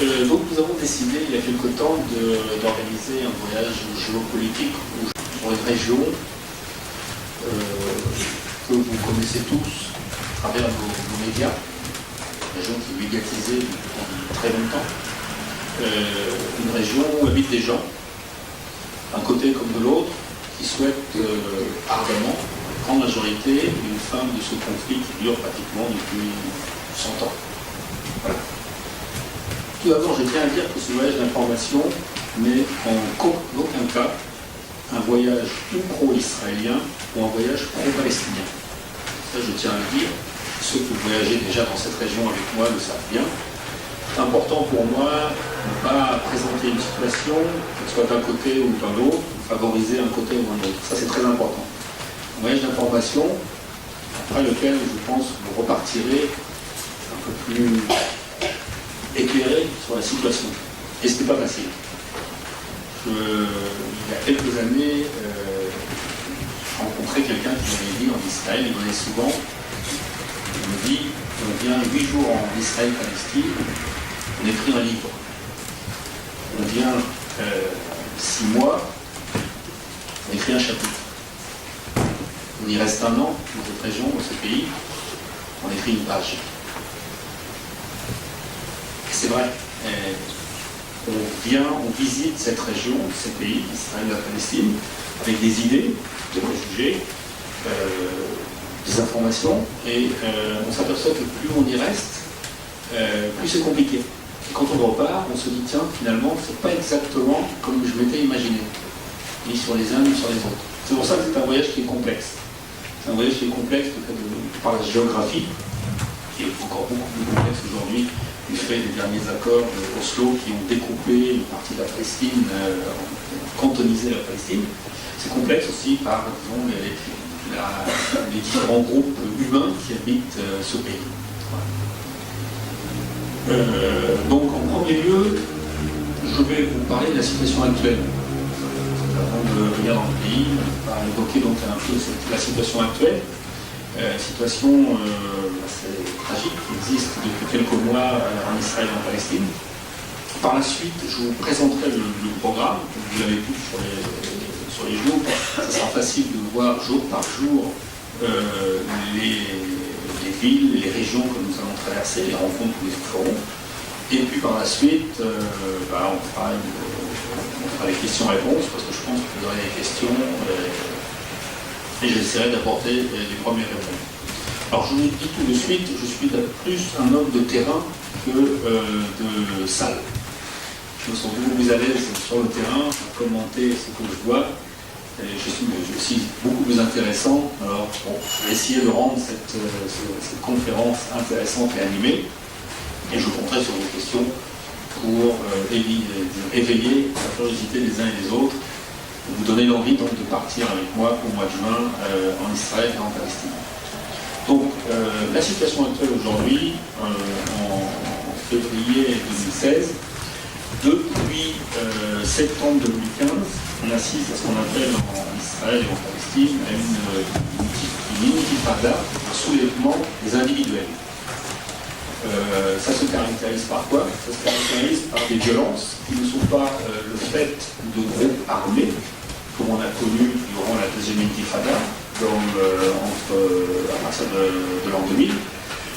Donc nous avons décidé il y a quelque temps d'organiser un voyage géopolitique sur une région que vous connaissez tous à travers nos médias, une région qui est médiatisée depuis très longtemps, une région où habitent des gens, d'un côté comme de l'autre, qui souhaitent ardemment, en grande majorité, une fin de ce conflit qui dure pratiquement depuis 100 ans. Voilà. Tout d'abord, je tiens à dire que ce voyage d'information n'est en aucun cas un voyage ou pro-israélien ou un voyage pro-palestinien. Ça, je tiens à le dire. Ceux qui voyagent déjà dans cette région avec moi le savent bien. C'est important pour moi de ne pas présenter une situation, qu'elle soit d'un côté ou d'un autre, favoriser un côté ou un autre. Ça, c'est très important. Un voyage d'information, après lequel, je pense, vous repartirez un peu plus éclairé sur la situation. Et ce n'est pas facile. Il y a quelques années, j'ai rencontré quelqu'un qui m'avait dit en Israël, il venait souvent, il me dit, on vient 8 jours en Israël-Palestine, on écrit un livre. On vient 6 mois, on écrit un chapitre. On y reste 1 an dans cette région, dans ce pays, on écrit une page. C'est vrai, on visite cette région, ces pays, Israël et la Palestine, avec des idées, des préjugés, des informations, et on s'aperçoit que plus on y reste, plus c'est compliqué. Et quand on repart, on se dit, tiens, finalement, c'est pas exactement comme je m'étais imaginé, ni sur les uns, ni sur les autres. C'est pour ça que c'est un voyage qui est complexe. C'est un voyage qui est complexe par la géographie, qui est encore beaucoup plus complexe aujourd'hui, du fait des derniers accords d'Oslo qui ont découpé une partie de la Palestine, cantonisé la Palestine. C'est complexe aussi par, disons, les différents groupes humains qui habitent ce pays. Donc, en premier lieu, je vais vous parler de la situation actuelle. Avant de venir dans le pays, on va évoquer donc un peu la situation actuelle. Situation assez tragique qui existe depuis quelques mois en Israël et en Palestine. Par la suite, je vous présenterai le programme, vous l'avez vu sur les jours. Ça sera facile de voir jour par jour les villes et les régions que nous allons traverser, les rencontres que nous ferons. Et puis par la suite, on fera les questions-réponses, parce que je pense que vous aurez des questions. Et j'essaierai d'apporter les premières réponses. Alors je vous dis tout de suite, je suis plus un homme de terrain que de salle. Je me sens beaucoup plus à l'aise sur le terrain, à commenter ce que je vois. Et je suis aussi beaucoup plus intéressant. Alors bon, je vais essayer de rendre cette conférence intéressante et animée. Et je compterai sur vos questions pour éveiller la curiosité des uns et des autres, vous donner l'envie donc de partir avec moi au mois de juin en Israël et en Palestine. Donc la situation actuelle aujourd'hui, en février 2016, depuis septembre 2015, on assiste à ce qu'on appelle en Israël et en Palestine à une intifada, un soulèvement des individuels. Ça se caractérise par quoi? Ça se caractérise par des violences qui ne sont pas le fait de groupes armés, comme on a connu durant la deuxième intifada, à partir de l'an 2000,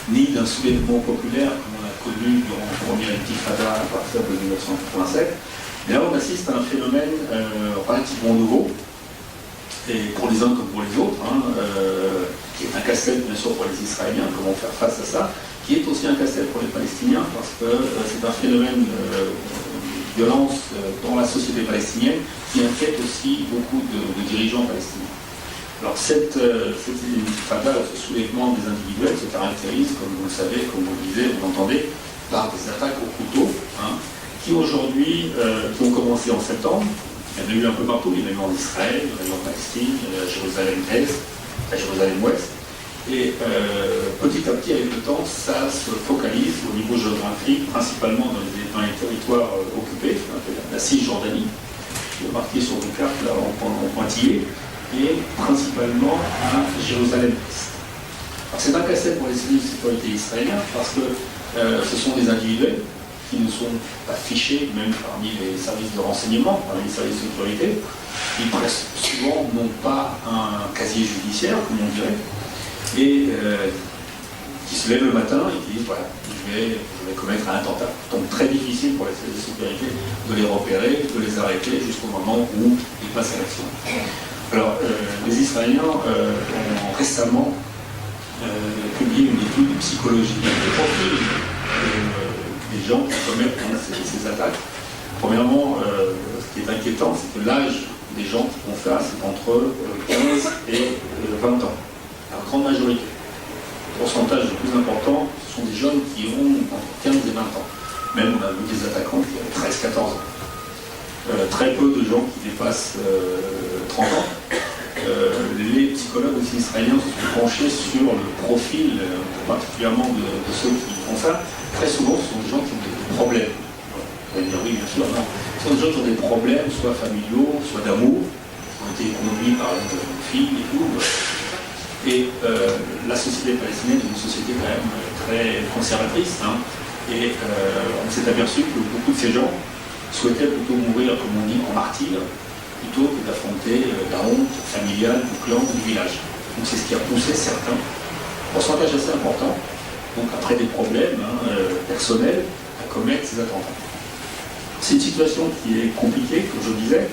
ni d'un soulèvement populaire comme on a connu durant la première intifada à partir de 1987. Mais là, on assiste à un phénomène relativement nouveau, et pour les uns comme pour les autres, qui est un casse-tête bien sûr pour les Israéliens, comment faire face à ça, qui est aussi un casse-tête pour les Palestiniens, parce que c'est un phénomène de violence dans la société palestinienne qui inquiète aussi beaucoup de dirigeants palestiniens. Alors cette intifada, ce soulèvement des individuels se caractérise, comme vous le savez, comme vous le disiez, vous l'entendez, par des attaques au couteau, qui aujourd'hui, qui ont commencé en septembre. Il y en a eu un peu partout, il y en a eu en Israël, il y en a eu en Palestine, à Jérusalem-Est, à Jérusalem-Ouest. Et petit à petit, avec le temps, ça se focalise au niveau géographique, principalement dans les territoires occupés, la Cisjordanie, qui est marquée sur une carte là, en pointillé, et principalement à Jérusalem-Est. Alors c'est un casse-tête pour les services de sécurité israéliens, parce que ce sont des individuels qui ne sont pas fichés, même parmi les services de renseignement, parmi les services de sécurité. Ils presque souvent n'ont pas un casier judiciaire, comme on dirait, et qui se lèvent le matin et qui disent voilà, je vais commettre un attentat. Donc très difficile pour les services de sécurité de les repérer, de les arrêter jusqu'au moment où ils passent à l'action. Alors, les Israéliens ont récemment publié une étude de psychologie des profils des gens qui commettent ces attaques. Premièrement, ce qui est inquiétant, c'est que l'âge des gens qui font ça, c'est entre 15 et 20 ans. La grande majorité. Le pourcentage le plus important, ce sont des jeunes qui ont entre 15 et 20 ans. Même on a vu des attaquants qui avaient 13-14 ans. Très peu de gens qui dépassent 30 ans. Les psychologues aussi israéliens se sont penchés sur le profil, particulièrement de ceux qui font ça. Très souvent, ce sont des gens qui ont des problèmes. Vous allez dire oui, bien sûr, non. Ce sont des gens qui ont des problèmes, soit familiaux, soit d'amour, qui ont été conduits par une fille et tout. Et la société palestinienne est une société quand même très conservatrice. Hein, et on s'est aperçu que beaucoup de ces gens souhaitaient plutôt mourir, comme on dit, en martyr, plutôt que d'affronter la honte familiale du clan ou du village. Donc c'est ce qui a poussé certains, pourcentage assez important, donc après des problèmes personnels, à commettre ces attentats. C'est une situation qui est compliquée, comme je le disais,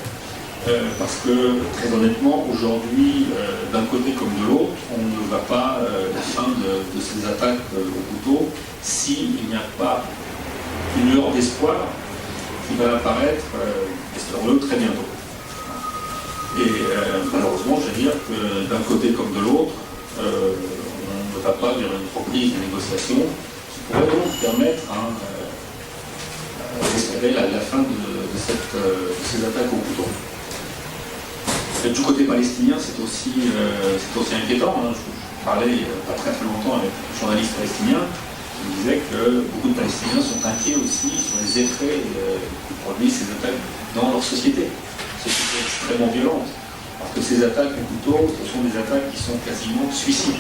parce que, très honnêtement, aujourd'hui, d'un côté comme de l'autre, on ne va pas la fin de ces attaques au couteau s'il n'y a pas une lueur d'espoir qui va apparaître, espérons-le, très bientôt. Et malheureusement, je veux dire que d'un côté comme de l'autre, on ne va pas vers une reprise des négociations qui pourrait donc permettre d'espérer la fin de ces attaques au couteau. Et du côté palestinien, c'est aussi inquiétant. Hein. Je parlais il n'y a pas très longtemps avec un journaliste palestinien qui me disait que beaucoup de Palestiniens sont inquiets aussi sur les effets que produisent ces attaques dans leur société. Société extrêmement violente. Parce que ces attaques au couteau, ce sont des attaques qui sont quasiment suicides.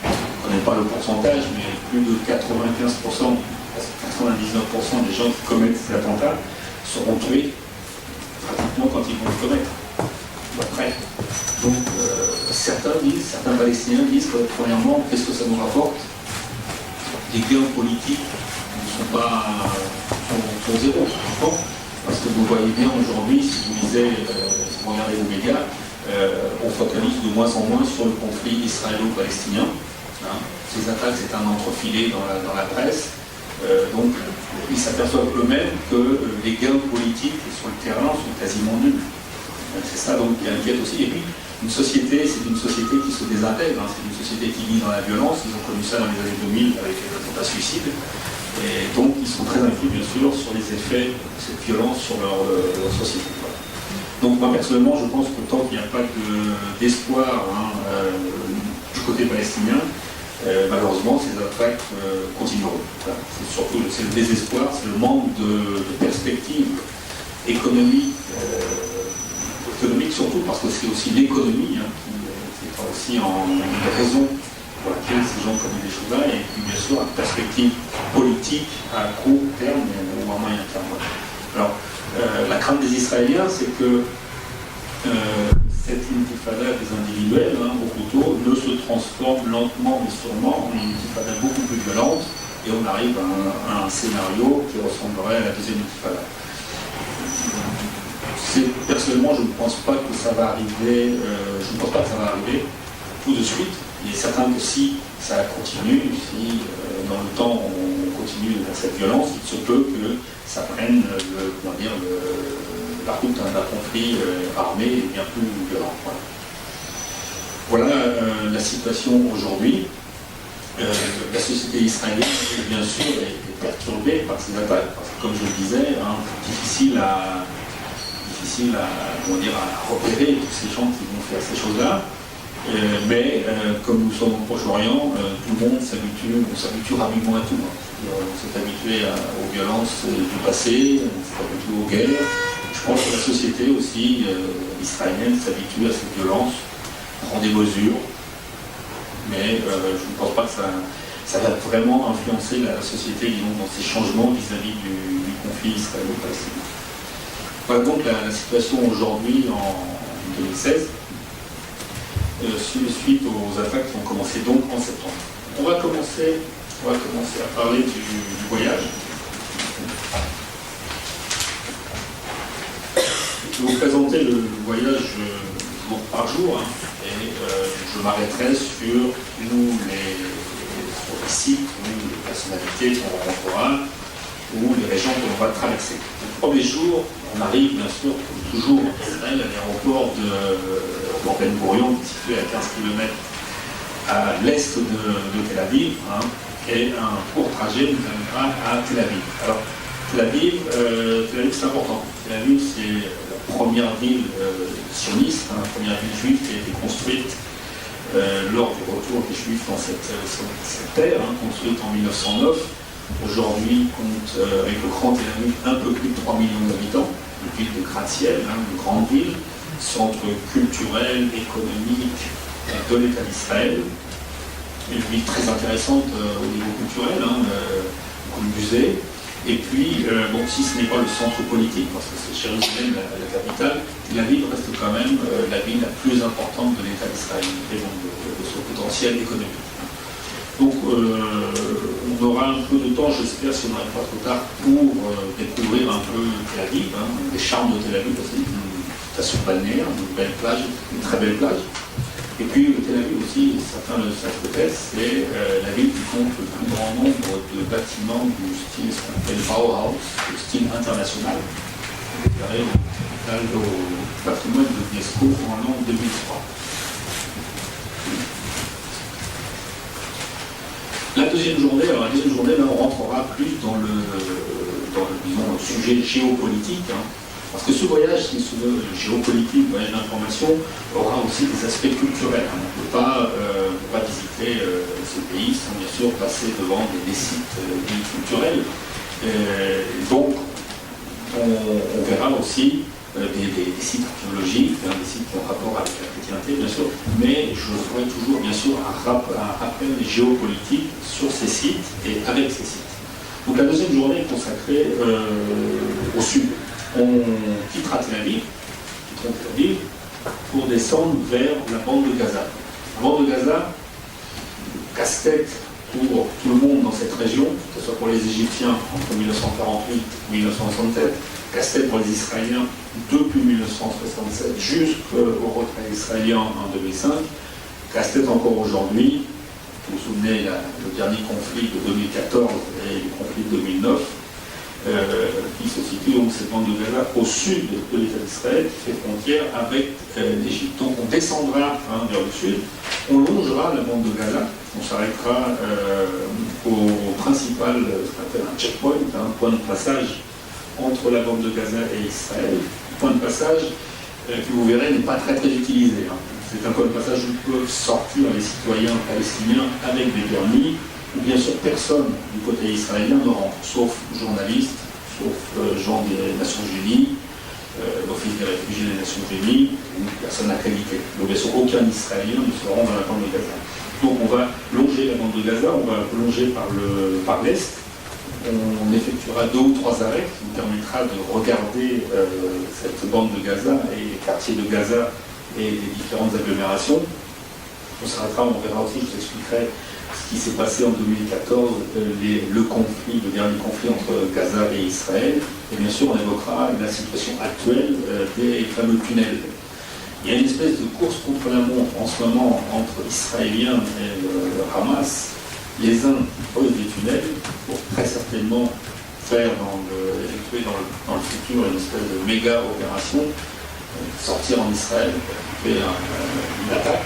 On ne connaît pas le pourcentage, mais plus de 95%, 99% des gens qui commettent ces attentats seront tués pratiquement quand ils vont le commettre. Après. Donc certains Palestiniens disent que premièrement, qu'est-ce que ça nous rapporte? Les gains politiques ne sont zéro, parce que vous voyez bien aujourd'hui, si vous lisez, si vous regardez les médias, on focalise de moins en moins sur le conflit israélo-palestinien. Hein. Ces attaques, c'est un entrefilé dans la presse. Donc, ils s'aperçoivent eux-mêmes que les gains politiques sur le terrain sont quasiment nuls. C'est ça donc qui inquiète aussi. Et puis, c'est une société qui se désintègre. Hein. C'est une société qui vit dans la violence. Ils ont connu ça dans les années 2000 avec les attentats suicides. Et donc, ils sont très inquiets, bien sûr, sur les effets de cette violence sur leur société. Voilà. Donc, moi, personnellement, je pense que tant qu'il n'y a pas d'espoir du côté palestinien, malheureusement, ces attaques continueront. Voilà. C'est surtout le désespoir, c'est le manque de perspective économique, surtout parce que c'est aussi l'économie qui est aussi une raison pour laquelle ces gens commettent des choses-là, et puis bien sûr, une perspective politique à court terme ou à moyen terme. Alors, la crainte des Israéliens, c'est que cette intifada des individuels, au couteau, ne se transforme lentement mais sûrement en une intifada beaucoup plus violente, et on arrive à un scénario qui ressemblerait à la deuxième intifada. Personnellement, je ne pense pas que ça va arriver, tout de suite. Il est certain que si ça continue, si dans le temps on continue vers cette violence, il se peut que ça prenne la route d'un conflit armé et bien plus violent. Voilà la situation aujourd'hui. La société israélienne, bien sûr, est perturbée par ces attaques, parce que comme je le disais, difficile à repérer tous ces gens qui vont faire ces choses-là. Mais comme nous sommes au Proche-Orient, tout le monde s'habitue rapidement à tout. On s'est habitué aux violences du passé, on s'est habitué aux guerres. Je pense que la société aussi israélienne s'habitue à cette violence, prend des mesures, mais je ne pense pas que ça va vraiment influencer la société, disons, dans ces changements vis-à-vis du conflit israélo-palestinien. Voilà donc la situation aujourd'hui en 2016, suite aux attaques qui ont commencé donc en septembre. On va commencer à parler du voyage. Je vais vous présenter le voyage jour par jour, hein, et je m'arrêterai sur les sites ou les personnalités qu'on rencontrera ou les régions que l'on va traverser. Le premier jour, on arrive bien sûr, comme toujours, en Israël, à l'aéroport de Ben Gurion, qui est situé à 15 km à l'est de Tel Aviv, hein, et un court trajet nous amènera à Tel Aviv. Alors, Tel Aviv c'est important. Tel Aviv, c'est la première ville sioniste, hein, la première ville juive qui a été construite lors du retour des Juifs dans cette terre, hein, construite en 1909. Aujourd'hui, compte avec le Grand Tel Aviv un peu plus de 3 millions d'habitants, une ville de gratte-ciel, hein, une grande ville, centre culturel, économique de l'État d'Israël. Une ville très intéressante au niveau culturel, hein, beaucoup de musées. Et puis, bon, si ce n'est pas le centre politique, parce que c'est Jérusalem, la capitale, la ville reste quand même la ville la plus importante de l'État d'Israël, et donc de son potentiel économique. Donc, on aura un peu de temps, j'espère, si on n'arrive pas trop tard, pour découvrir un peu Tel Aviv, hein, les charmes de Tel Aviv, parce que c'est une station balnéaire, une belle plage, une très belle plage. Et puis, Tel Aviv aussi, certains le savent peut-être, c'est la ville qui compte le plus grand nombre de bâtiments du style, ce qu'on appelle Bauhaus, le style international, déclaré au patrimoine de l'UNESCO en l'an 2003. La deuxième journée, là, on rentrera plus dans le sujet géopolitique, hein, parce que ce voyage, qui se veut géopolitique, voyage d'information, aura aussi des aspects culturels. On ne peut pas visiter ce pays sans bien sûr passer devant des sites culturels. Donc, on verra aussi des sites archéologiques, hein, des sites qui ont rapport avec la chrétienté, bien sûr, mais je ferai toujours, bien sûr, un rappel géopolitique sur ces sites et avec ces sites. Donc la deuxième journée est consacrée au sud. On quittera Tel Aviv pour descendre vers la bande de Gaza. La bande de Gaza, casse-tête pour tout le monde dans cette région, que ce soit pour les Égyptiens entre 1948 et 1967, casse-tête pour les Israéliens depuis 1967 jusqu'au retrait israélien en 2005, casse-tête encore aujourd'hui. Vous vous souvenez, le dernier conflit de 2014 et le conflit de 2009, qui se situe donc cette bande de Gaza au sud de l'État d'Israël, qui fait frontière avec l'Égypte. Donc on descendra vers le sud, on longera la bande de Gaza, on s'arrêtera au principal, ce qu'on appelle un checkpoint, un point de passage entre la bande de Gaza et Israël. Point de passage que vous verrez n'est pas très utilisé. Hein. C'est un point de passage où peuvent sortir les citoyens palestiniens avec des permis, où bien sûr personne du côté israélien ne rentre, sauf journalistes, sauf gens des Nations Unies, l'Office des réfugiés des Nations Unies, ou personne accréditée. Donc bien sûr aucun Israélien ne se rend dans la bande de Gaza. Donc on va longer la bande de Gaza, on va longer par l'est. On effectuera 2 ou 3 arrêts qui nous permettra de regarder cette bande de Gaza et les quartiers de Gaza et les différentes agglomérations. On s'arrêtera, on verra aussi, je vous expliquerai ce qui s'est passé en 2014, le dernier conflit entre Gaza et Israël. Et bien sûr, on évoquera la situation actuelle des fameux tunnels. Il y a une espèce de course contre la montre en ce moment entre Israéliens et le Hamas. Les uns posent des tunnels pour très certainement effectuer dans le futur une espèce de méga opération, sortir en Israël, faire une attaque,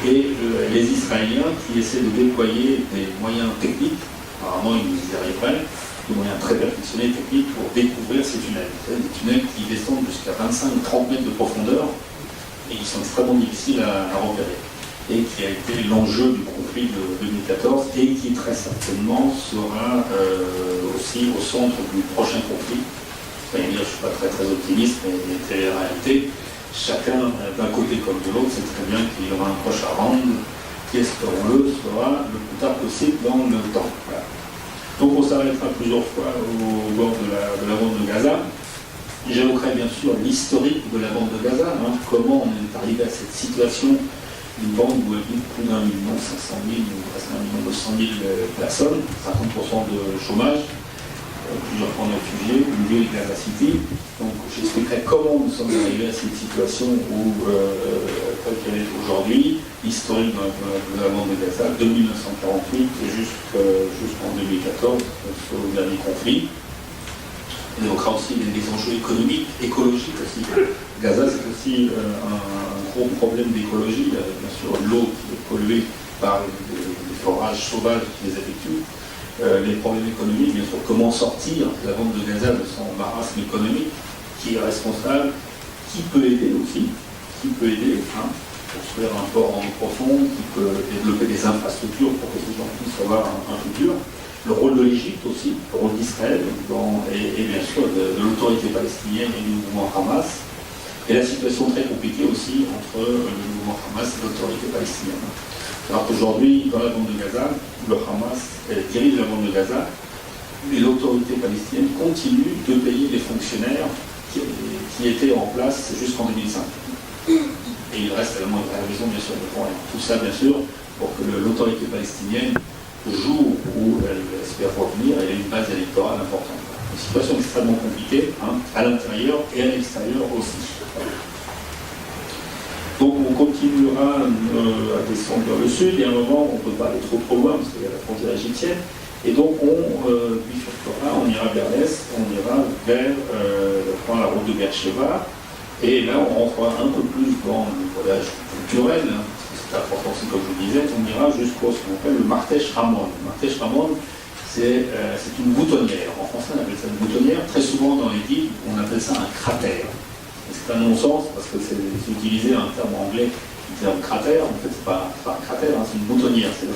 et les Israéliens qui essaient de déployer des moyens techniques, apparemment ils y arriveraient, des moyens très perfectionnés techniques pour découvrir ces tunnels. Des tunnels qui descendent jusqu'à 25-30 mètres de profondeur et qui sont extrêmement difficiles à repérer. Et qui a été l'enjeu du conflit de 2014 et qui très certainement sera aussi au centre du prochain conflit. Je ne suis pas très optimiste, mais c'est la réalité. Chacun, d'un côté comme de l'autre, sait très bien qu'il y aura un proche à rendre qui, espérons-le, sera le plus tard possible dans le temps. Voilà. Donc on s'arrêtera plusieurs fois au bord de la bande de Gaza. J'évoquerai bien sûr l'historique de la bande de Gaza, comment on est arrivé à cette situation, une bande où habitent plus d'1,5 million, ou presque 1,2 million personnes, 50% de chômage, plusieurs camps de réfugiés, une ville, Gaza City. Donc j'expliquerai comment nous sommes arrivés à cette situation telle qu'elle est aujourd'hui, historique de la bande de Gaza, de 1948 jusqu'en 2014, au dernier conflit. On évoquera aussi les enjeux économiques, écologiques aussi. Gaza, c'est aussi un gros problème d'écologie. Il y a bien sûr l'eau qui est polluée par les forages sauvages qui les effectuent. Les problèmes économiques, bien sûr, comment sortir la bande de Gaza de son marasme économique, qui est responsable, qui peut aider aussi, construire un port en eau profonde, qui peut développer des infrastructures pour que ces gens puissent avoir un futur. Le rôle de l'Égypte aussi, le rôle d'Israël, et bien sûr de l'autorité palestinienne et du mouvement Hamas, et la situation très compliquée aussi entre le mouvement Hamas et l'autorité palestinienne. Alors qu'aujourd'hui, dans la bande de Gaza, le Hamas dirige la bande de Gaza, et l'autorité palestinienne continue de payer les fonctionnaires qui étaient en place jusqu'en 2005. Et il reste à la maison, bien sûr, pour rien. Tout ça, bien sûr, pour que l'autorité palestinienne, le jour où elle espère revenir, elle a une base électorale importante. Une situation extrêmement compliquée, à l'intérieur et à l'extérieur aussi. Donc on continuera à descendre vers le sud, et à un moment on ne peut pas aller trop loin parce qu'il y a la frontière égyptienne, et donc on bifurquera, on ira vers l'est, on ira vers la route de Beersheba, et là on rentrera un peu plus dans le voyage culturel, c'est important aussi comme je vous disais, on ira jusqu'au ce qu'on appelle le Martesh Ramon. Le Martesh Ramon, c'est une boutonnière. En français, on appelle ça une boutonnière. Très souvent, dans les guides, on appelle ça un cratère. C'est un non-sens, parce que c'est utilisé un terme anglais, le terme cratère. En fait, c'est pas un cratère, c'est une boutonnière. C'est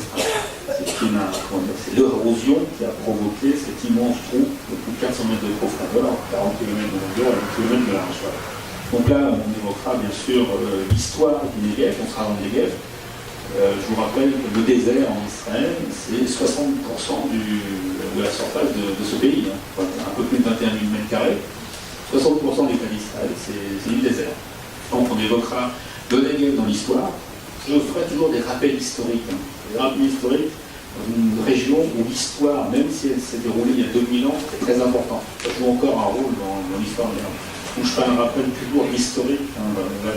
l'érosion qui a provoqué cet immense trou de plus de 400 mètres de profondeur, 40 km de longueur et 1 km de large. Donc là, on évoquera bien sûr l'histoire du Negev, on sera dans le Negev. Je vous rappelle que le désert en Israël, c'est 60% de la surface de ce pays, un peu plus de 21 000 m². 60% des cas d'Israël, c'est du désert. Donc on évoquera le Negev dans l'histoire. Je ferai toujours des rappels historiques. Des rappels historiques dans une région où l'histoire, même si elle s'est déroulée il y a 2000 ans, c'est très important. Ça joue encore un rôle dans l'histoire de l'Iran. Donc je ferai un rappel toujours historique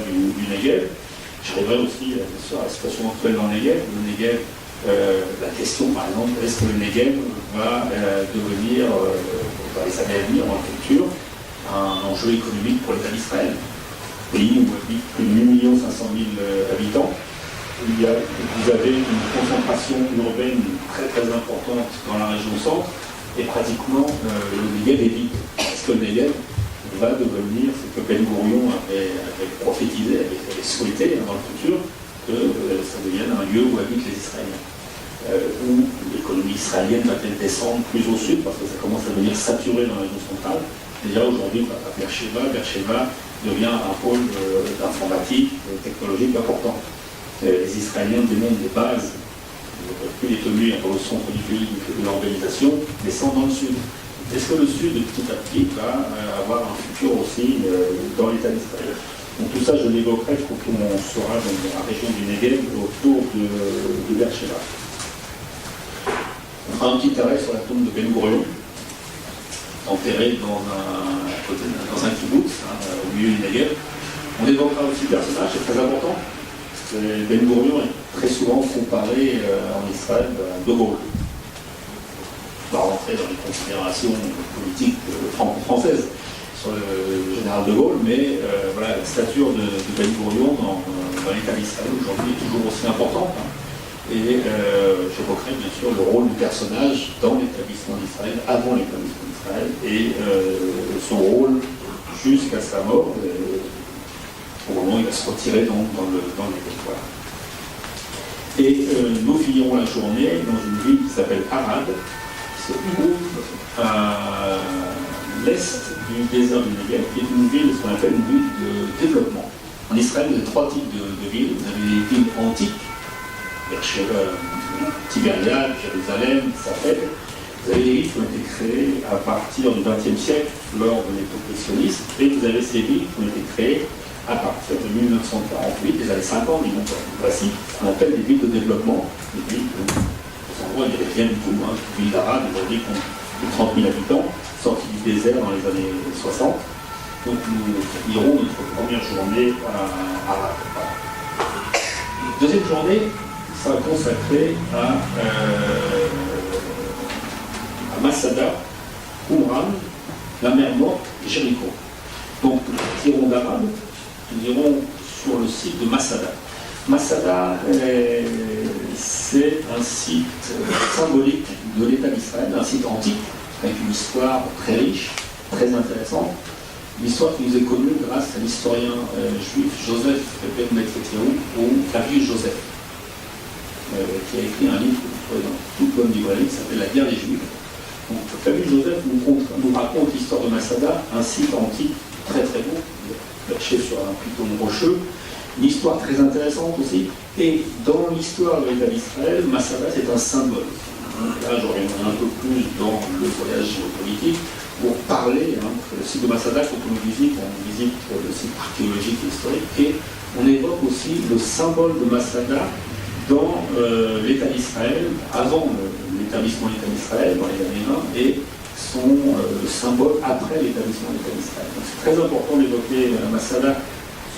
du Negev. Je reviendrai aussi bien sûr, à la situation actuelle dans le Negev. Le Negev, la question par exemple, est-ce que le Negev va devenir, dans les années à venir, dans le futur, un enjeu économique pour l'État d'Israël, pays où habitent plus de 1 500 000 habitants. Vous avez une concentration urbaine très très importante dans la région centre, et pratiquement le Negev est vide. Est-ce que le Negev va devenir ce que Ben Gurion avait prophétisé, avait souhaité dans le futur, que ça devienne un lieu où habitent les Israéliens, où l'économie israélienne va-t-elle descendre plus au sud, parce que ça commence à devenir saturé dans la région centrale. Déjà aujourd'hui, à Beersheba devient un pôle d'informatique, technologique important. Les Israéliens démontrent des bases, ne peuvent plus les tenir dans le centre du pays de l'organisation, descendent dans le sud. Est-ce que le Sud, petit à petit, va avoir un futur aussi dans l'État d'Israël? Donc tout ça, je l'évoquerai quand on sera dans la région du Negev, autour de Beersheba. On fera un petit arrêt sur la tombe de Ben Gurion, enterré dans un kibbutz, au milieu du Negev. On évoquera aussi le personnage, c'est très important. Ben Gurion est très souvent comparé en Israël à De Gaulle. On va rentrer dans les considérations politiques franco-françaises sur le général de Gaulle, mais voilà, la stature de Ben Gurion dans l'État d'Israël aujourd'hui est toujours aussi importante. Et j'évoquerai bien sûr le rôle du personnage dans l'établissement d'Israël, avant l'établissement d'Israël, et son rôle jusqu'à sa mort, au moment où il va se retirer dans le territoire. Et nous finirons la journée dans une ville qui s'appelle Arad, qui se trouve à l'est du désert du Negev, qui est une ville, ce qu'on appelle une ville de développement. En Israël, vous avez 3 types de villes. Vous avez les villes antiques, Tibériade, Jérusalem, Safed. Vous avez des villes qui ont été créées à partir du XXe siècle lors de l'époque sioniste, et vous avez ces villes qui ont été créées à partir de 1948, des années 50, voici ce qu'on appelle des villes de développement, des villes où, en gros, il n'y avait rien du tout, hein, des villes arabes, aujourd'hui, qui ont plus de 30 000 habitants, sorties du désert dans les années 60. Donc nous irons notre première journée arabe. Voilà. Deuxième journée sera consacrée à Masada, Qumran, la mer Morte et Jéricho. Donc nous irons d'Arabe, nous irons sur le site de Masada. Masada, c'est un site symbolique de l'État d'Israël, un site antique, avec une histoire très riche, très intéressante. L'histoire qui nous est connue grâce à l'historien juif Joseph Ben Betzétiaou, ou Flavius Joseph, qui a écrit un livre que vous trouvez dans toute bonne librairie, qui s'appelle La guerre des Juifs. Donc Flavius Joseph nous raconte l'histoire de Masada, un site antique très très beau, perché sur un piton rocheux, une histoire très intéressante aussi. Et dans l'histoire de l'État d'Israël, Masada c'est un symbole. Donc là, je reviendrai un peu plus dans le voyage géopolitique pour parler le site de Masada, quand on visite le site archéologique et historique, et on évoque aussi le symbole de Masada dans l'État d'Israël, avant l'établissement de l'État d'Israël, dans les années 20, et son symbole après l'établissement de l'État d'Israël. Donc c'est très important d'évoquer Masada,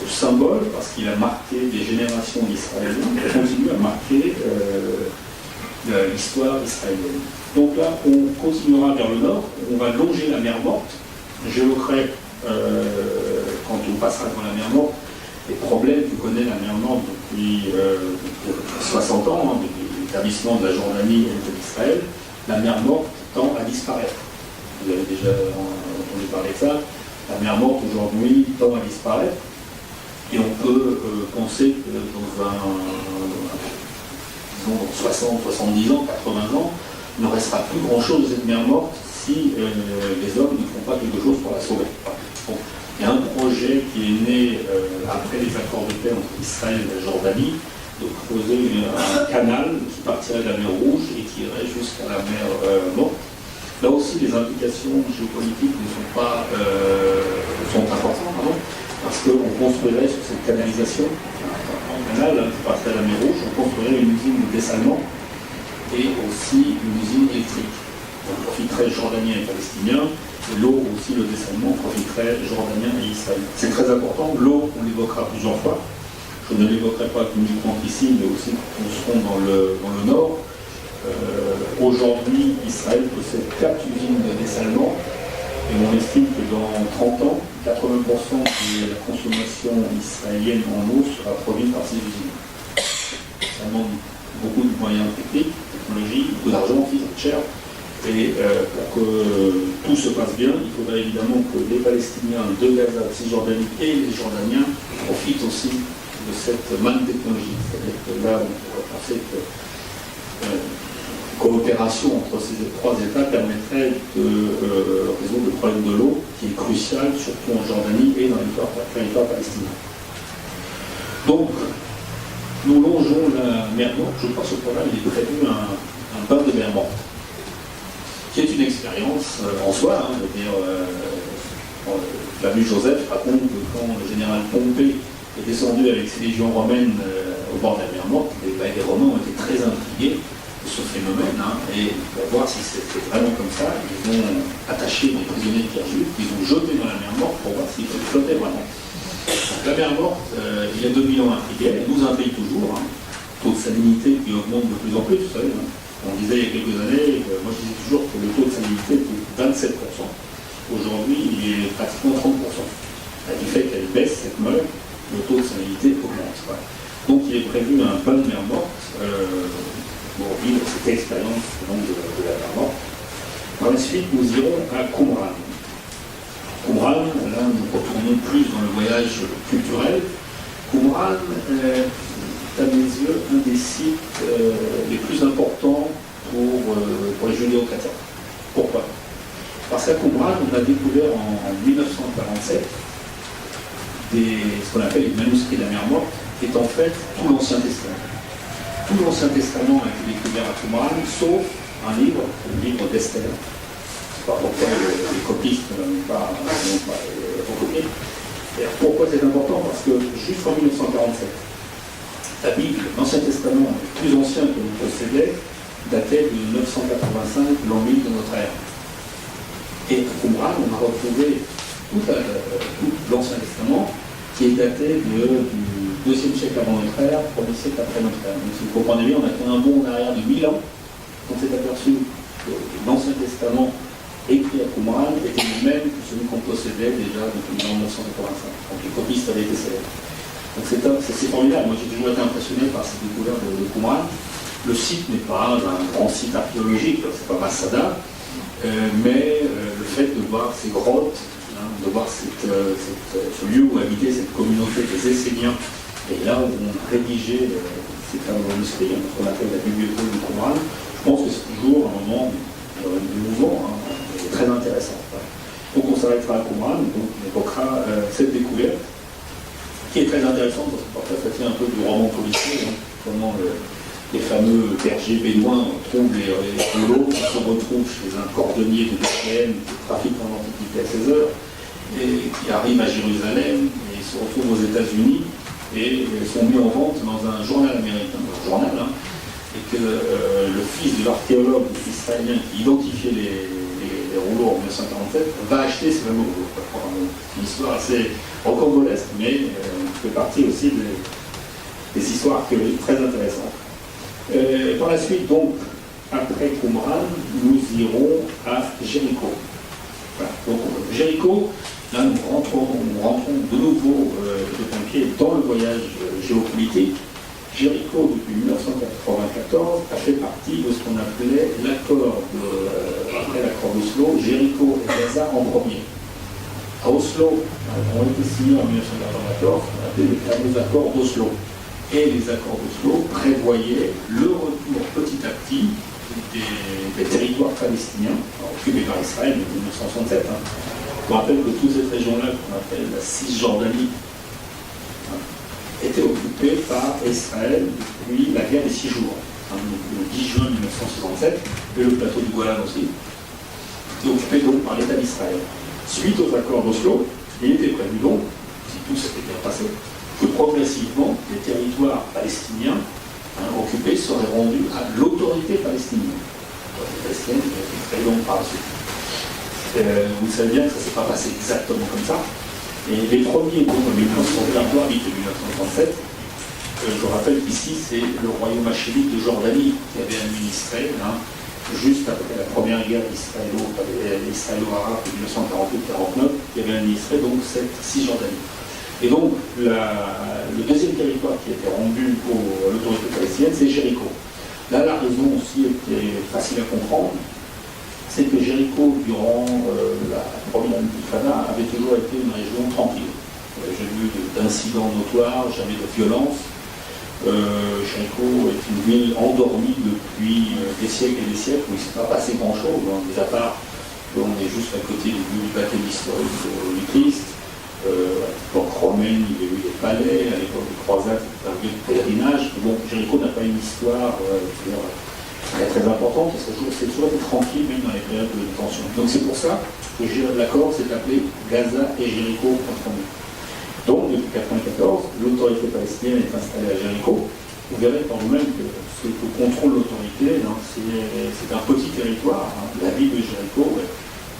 ce symbole, parce qu'il a marqué des générations d'Israéliens, et continue à marquer l'histoire israélienne. Donc là, on continuera vers le nord, on va longer la mer Morte. J'évoquerai, quand on passera dans la mer Morte, les problèmes que connaît la mer Morte depuis 60 ans, depuis l'établissement de la Jordanie et de l'Israël. La mer Morte tend à disparaître. Vous avez déjà entendu parler de ça. La mer Morte aujourd'hui tend à disparaître. Et on peut penser que dans 60, 70 ans, 80 ans, il ne restera plus grand-chose de cette mer Morte si les hommes ne font pas quelque chose pour la sauver. Bon, il y a un projet qui est né après les accords de paix entre Israël et la Jordanie, de creuser un canal qui partirait de la mer Rouge et qui irait jusqu'à la mer Morte. Là aussi, les implications géopolitiques sont importantes, parce qu'on construirait sur cette canalisation, un canal qui partirait de la mer Rouge, on construirait une usine de dessalement et aussi une usine électrique. On profiterait Jordaniens et Palestiniens, et l'eau aussi, le dessalement, profiterait Jordaniens et Israéliens. C'est très important, l'eau, on l'évoquera plusieurs fois. Je ne l'évoquerai pas uniquement ici, mais aussi quand nous serons dans le nord. Aujourd'hui, Israël possède 4 usines de dessalement, et on estime que dans 30 ans, 80% de la consommation israélienne en eau sera produite par ces usines. Ça demande beaucoup de moyens techniques, technologiques, beaucoup d'argent aussi, c'est cher. Et pour que tout se passe bien, il faudrait évidemment que les Palestiniens de Gaza, Cisjordanie et les Jordaniens profitent aussi de cette manne technologique. C'est-à-dire que là, on pourrait penser que coopération entre ces trois États permettrait de résoudre le problème de l'eau, qui est crucial, surtout en Jordanie et dans les territoires palestiniens. Donc, nous longeons la mer Morte. Je crois que ce programme il est prévu un bain de mer Morte, qui est une expérience en soi. Flavius Joseph raconte que quand le général Pompée est descendu avec ses légions romaines au bord de la mer Morte, les Romains ont été très intrigués de ce phénomène, et pour voir si c'était vraiment comme ça, ils ont attaché des prisonniers de guerre juifs, ils ont jeté dans la mer Morte pour voir s'ils flottaient vraiment. Donc, la mer Morte, il y a 2000 ans intriguée, elle nous intrigue toujours, taux de salinité qui augmente de plus en plus, vous savez. On disait il y a quelques années, moi je disais toujours que le taux de salinité était 27%. Aujourd'hui, il est pratiquement 30%. Du fait qu'elle baisse cette mer, le taux de salinité augmente. Voilà. Donc il est prévu un bain de mer Morte pour vivre cette expérience de la mer Morte. Par la suite, nous irons à Qumran. Qumran, là nous retournons plus dans le voyage culturel. Qumran est à mes yeux un des sites les plus importants pour les judéo-chrétiens. Pourquoi? Parce qu'à Qumran, on a découvert en 1947 ce qu'on appelle les manuscrits de la mer Morte, qui est en fait tout l'Ancien Testament. tout l'Ancien Testament a été découvert à Qumran, sauf un livre, le livre d'Esther. Je ne sais pas pourquoi les copistes n'ont pas recopié. Pourquoi c'est important? Parce que jusqu'en 1947, la Bible, l'Ancien Testament le plus ancien que vous possédez, datait de 985, l'an 1000 de notre ère. Et à Qumran, on a retrouvé tout l'Ancien Testament qui est daté du 2e siècle avant notre ère, 1er siècle après notre ère. Donc si vous comprenez bien, on a fait un bond en arrière de 1000 ans. On s'est aperçu que l'Ancien Testament écrit à Qumran était le même que celui qu'on possédait déjà depuis 1985. Donc les copistes avaient été célèbres. Donc c'est formidable. Moi j'ai toujours été impressionné par cette découverte de Qumran. Le site n'est pas un grand site archéologique, c'est pas Masada, mais le fait de voir ces grottes, de voir ce lieu où habitait cette communauté des Esséniens, et là où on a rédigé ces fameux manuscrits, ce qu'on appelle la bibliothèque du Qumran, je pense que c'est toujours un moment nouveau, très intéressant. Donc on s'arrêtera à Qumran, donc on évoquera cette découverte, qui est très intéressante, parce que parfois ça fait un peu du roman policier, comment les fameux bergers bédouins trouvent les rouleaux, qui se retrouvent chez un cordonnier de Bethléem qui trafique en antiquité à 16 heures, et qui arrivent à Jérusalem, et se retrouvent aux États-Unis, et sont mis en vente dans un journal américain, et que le fils de l'archéologue israélien qui identifiait les rouleaux en 1947 va acheter ces fameux rouleaux. C'est une histoire assez rocambolesque, mais fait partie aussi des histoires archéologiques très intéressantes. Par la suite, donc, après Qumran, nous irons à Jéricho. Voilà. Donc, Jéricho, là, nous rentrons de nouveau de plein pied dans le voyage géopolitique. Jéricho, depuis 1994, a fait partie de ce qu'on appelait l'accord après l'accord d'Oslo, Jéricho et Gaza en premier. À Oslo, ont été signés en 1994, on appelait les fameux accords d'Oslo. Et les accords d'Oslo prévoyaient le retour petit à petit des territoires palestiniens occupés par Israël depuis 1967. Je me rappelle que toute cette région-là, qu'on appelle la Cisjordanie, était occupée par Israël depuis la guerre des 6 jours, le 10 juin 1967, et le plateau du Golan aussi, était occupé donc par l'État d'Israël. Suite aux accords d'Oslo, il était prévu donc, si tout s'était bien passé, que progressivement, les territoires palestiniens occupés seraient rendus à l'autorité palestinienne. L'autorité palestinienne qui a été créée donc par la suite. Vous savez bien que ça ne s'est pas passé exactement comme ça. Et les premiers territoires habitent de 1937. Je rappelle qu'ici, c'est le royaume hachémite de Jordanie qui avait administré, juste après la première guerre israélo-arabe de 1948-49, qui avait administré donc cette Cisjordanie. Et donc, le deuxième territoire qui a été rendu à l'autorité palestinienne, c'est Jéricho. Là, la raison aussi était facile à comprendre, c'est que Jéricho, durant la première intifada, avait toujours été une région tranquille. Jamais eu d'incidents notoires, jamais de violence. Jéricho est une ville endormie depuis des siècles et des siècles, où il ne s'est pas passé grand-chose, mis à part qu'on est juste à côté du baptême historique du Christ. À l'époque romaine, il y a eu des palais, à l'époque des croisades, c'était un lieu de pèlerinage. Bon, Jéricho n'a pas une histoire très importante, parce que c'est toujours été tranquille, même dans les périodes de tension. Donc c'est pour ça que l'accord s'est appelé Gaza et Jéricho confondu. Donc depuis 1994, l'autorité palestinienne est installée à Jéricho. Vous verrez par vous-même que ce que contrôle l'autorité, c'est un petit territoire, la ville de Jéricho,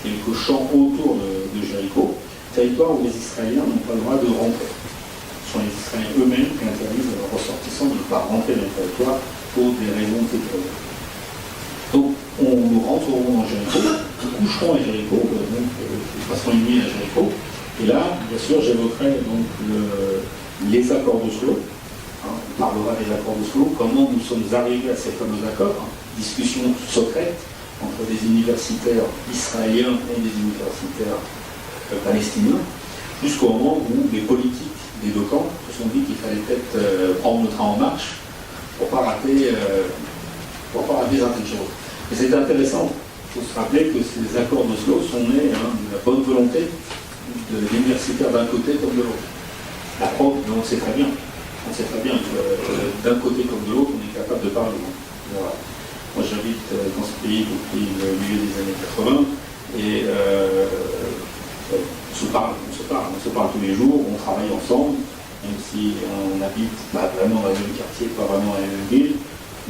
quelques champs autour de Jéricho. Territoire où les Israéliens n'ont pas le droit de rentrer. Ce sont les Israéliens eux-mêmes qui interdisent aux ressortissants de ne pas rentrer dans le territoire pour des raisons sécuritaires. Donc, nous rentrerons dans Jéricho, nous coucherons à Jéricho, donc nous passerons une nuit à Jéricho, et là, bien sûr, j'évoquerai donc les accords d'Oslo. On parlera des accords d'Oslo, comment nous sommes arrivés à ces fameux accords, discussion secrète entre des universitaires israéliens et des universitaires palestiniens, jusqu'au moment où les politiques des deux camps se sont dit qu'il fallait peut-être prendre le train en marche pour ne pas rater certaines choses. Et c'est intéressant, il faut se rappeler que ces accords d'Oslo sont nés de la bonne volonté de l'universitaire d'un côté comme de l'autre. La preuve, on sait très bien, on sait très bien que d'un côté comme de l'autre, on est capable de parler. Voilà. Moi, j'habite dans ce pays depuis le milieu des années 80 et on se parle tous les jours, on travaille ensemble, même si on habite vraiment dans le même quartier, pas vraiment dans la même ville,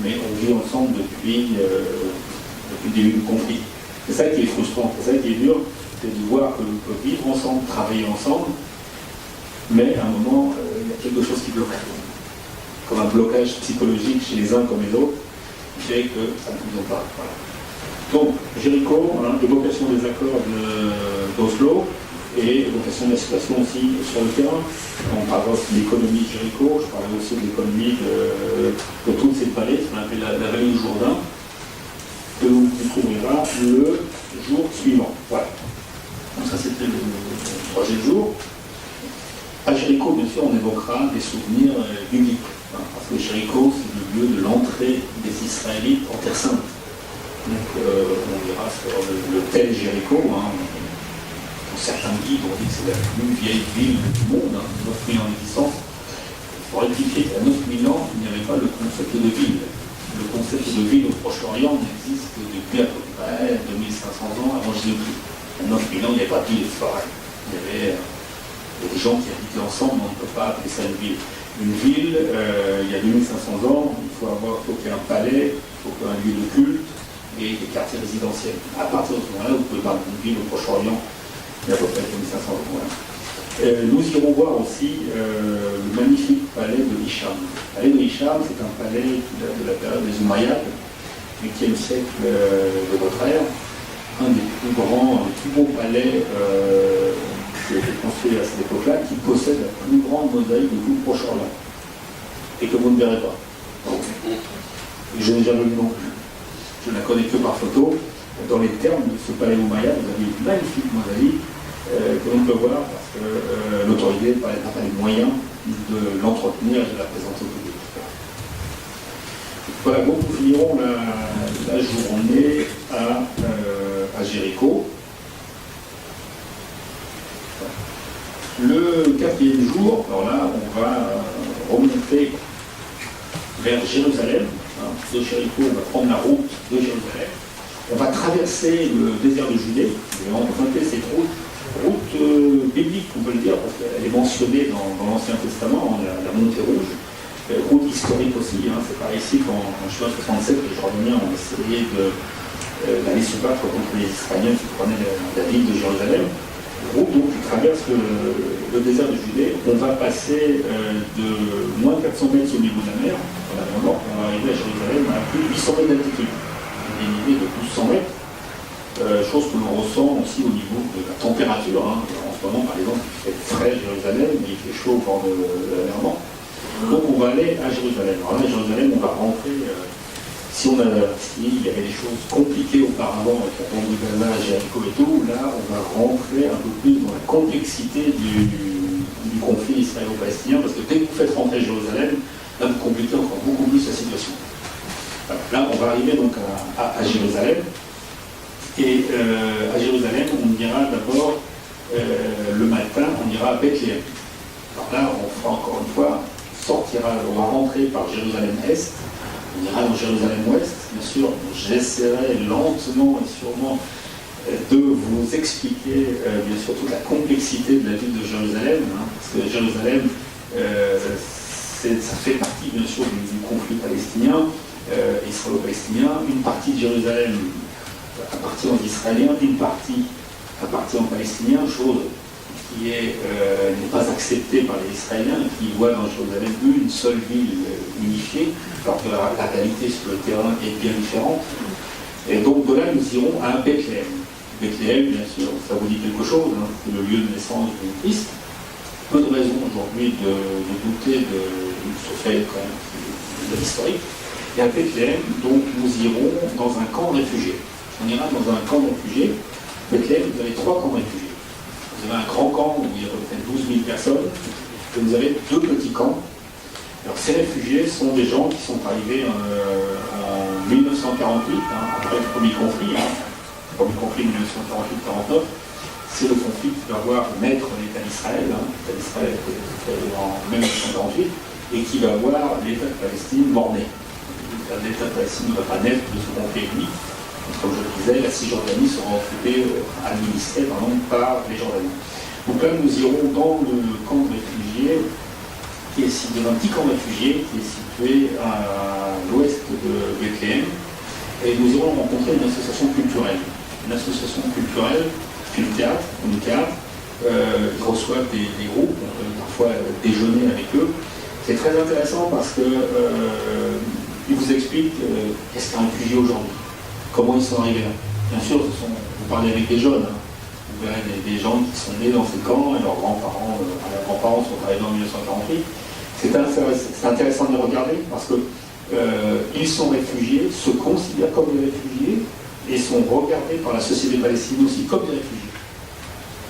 mais on vit ensemble depuis le début du conflit. C'est ça qui est frustrant, c'est ça qui est dur, c'est de voir que l'on peut vivre ensemble, travailler ensemble, mais à un moment, il y a quelque chose qui bloque. Comme un blocage psychologique chez les uns comme les autres, qui fait que ça ne fonctionne pas. Voilà. Donc, Jéricho, évocation des accords d'Oslo et évocation de la situation aussi sur le terrain. On parle aussi de l'économie de Jéricho, je parlais aussi de l'économie de toutes ces vallées, ce qu'on appelle la vallée du Jourdain, que l'on découvrira le jour suivant. Voilà. Donc ça c'était le troisième jour. À Jéricho, bien sûr, on évoquera des souvenirs bibliques, parce que Jéricho, c'est le lieu de l'entrée des Israélites en Terre Sainte. Donc on ira sur le tel Jéricho. Dans certains guides, on dit que c'est la plus vieille ville du monde, 9000 ans d'existence. Il faut rectifier qu'à 9000 ans, il n'y avait pas le concept de ville. Le concept de ville au Proche-Orient n'existe que depuis à peu près 2500 ans avant Jésus-Christ. À 9000 ans, il n'y avait pas de ville, c'est pareil. Il y avait des gens qui habitaient ensemble, on ne peut pas appeler ça une ville. Une ville, il y a 2500 ans, il faut qu'il y ait un palais, il faut qu'il y ait un lieu de culte et des quartiers résidentiels. À partir de ce moment-là, vous pouvez parler d'une ville au Proche-Orient, il y a à peu près 2500 ans. Voilà. Nous irons voir aussi le magnifique palais de Hicham. Le palais de Hicham, c'est un palais qui date de la période des Umayyads, du 8e siècle de votre ère, un des plus grands, des plus beaux palais qui a été construit à cette époque-là, qui possède la plus grande mosaïque de tout le Proche-Orient, et que vous ne verrez pas. Et je n'ai jamais vu non plus. Je ne la connais que par photo. Dans les termes de ce palais Umayyad, vous avez une magnifique mosaïque que l'on peut voir parce que l'autorité n'a pas les moyens de l'entretenir et de la présenter au public. Voilà, donc nous finirons la journée à Jéricho. Le 4e jour, alors là, on va remonter vers Jérusalem. De Jéricho, on va prendre la route de Jérusalem. On va traverser le désert de Judée. Et emprunter cette route biblique, on peut le dire, parce qu'elle est mentionnée dans l'Ancien Testament, la montée rouge. Route historique aussi. C'est par ici qu'en juin 67, les Jordaniens ont essayé d'aller se battre contre les Israéliens qui prenaient la ville de Jérusalem. Route donc qui traverse le désert de Judée. On va passer de moins de 400 mètres au niveau de la mer, on va arriver à Jérusalem à plus de 800 mètres d'altitude. Une idée de 1200 mètres, chose que l'on ressent aussi au niveau de la température. En ce moment, par exemple, il fait frais à Jérusalem, mais il fait chaud au bord de la mer Morte. Donc on va aller à Jérusalem. Alors là, à Jérusalem, on va rentrer. S'il y avait des choses compliquées auparavant avec la bande de Gaza, Jéricho et tout, là, on va rentrer un peu plus dans la complexité du conflit israélo-palestinien, parce que dès que vous faites rentrer Jérusalem, là, vous compliquez encore beaucoup plus la situation. Voilà. Là, on va arriver donc à Jérusalem. Et à Jérusalem, on ira d'abord le matin, on ira à Bethléem. Alors là, on fera encore une fois, on va rentrer par Jérusalem-Est. On ira dans Jérusalem-Ouest, bien sûr. J'essaierai lentement et sûrement de vous expliquer, bien sûr, toute la complexité de la ville de Jérusalem, parce que Jérusalem, ça fait partie, bien sûr, du conflit palestinien, israélo-palestinien. Une partie de Jérusalem appartient aux Israéliens, une partie appartient aux Palestiniens, chose qui n'est pas acceptée par les Israéliens, qui voient dans Jérusalem une seule ville unifiée, alors que la réalité sur le terrain est bien différente. Et donc de là, nous irons à Bethléem. Bethléem, bien sûr, ça vous dit quelque chose, c'est le lieu de naissance du Christ. Peu de raisons aujourd'hui de douter de ce fait quand même de l'historique. Et à Bethléem, donc, nous irons dans un camp de réfugiés. On ira dans un camp de réfugiés. Bethléem, vous avez 3 camps de réfugiés. Vous avez un grand camp où il y a à peu près 12 000 personnes, et vous avez 2 petits camps. Alors ces réfugiés sont des gens qui sont arrivés en 1948, après le premier conflit, le premier conflit de 1948-49. C'est le conflit qui va voir naître l'État d'Israël. L'État d'Israël était créé en 1948. et qui va voir l'État de Palestine mort-né. L'État de Palestine ne va pas naître de ce conflit ethnique. Comme je le disais, la Cisjordanie sera occupée, administrée par les Jordaniens. Donc là, nous irons dans le camp de réfugiés, qui est situé dans un petit camp de réfugiés, qui est situé à l'ouest de Bethléem, et nous irons rencontrer une association culturelle. Une association culturelle, qui est le théâtre, ils reçoivent des groupes, on peut parfois déjeuner avec eux. C'est très intéressant parce que ils vous expliquent qu'est-ce qu'un réfugié aujourd'hui, comment ils sont arrivés là. Bien sûr, vous parlez avec des jeunes, hein. Vous verrez des gens qui sont nés dans ces camps et leurs grands-parents sont arrivés en 1948. C'est intéressant de les regarder parce que ils sont réfugiés, se considèrent comme des réfugiés et sont regardés par la société palestinienne aussi comme des réfugiés.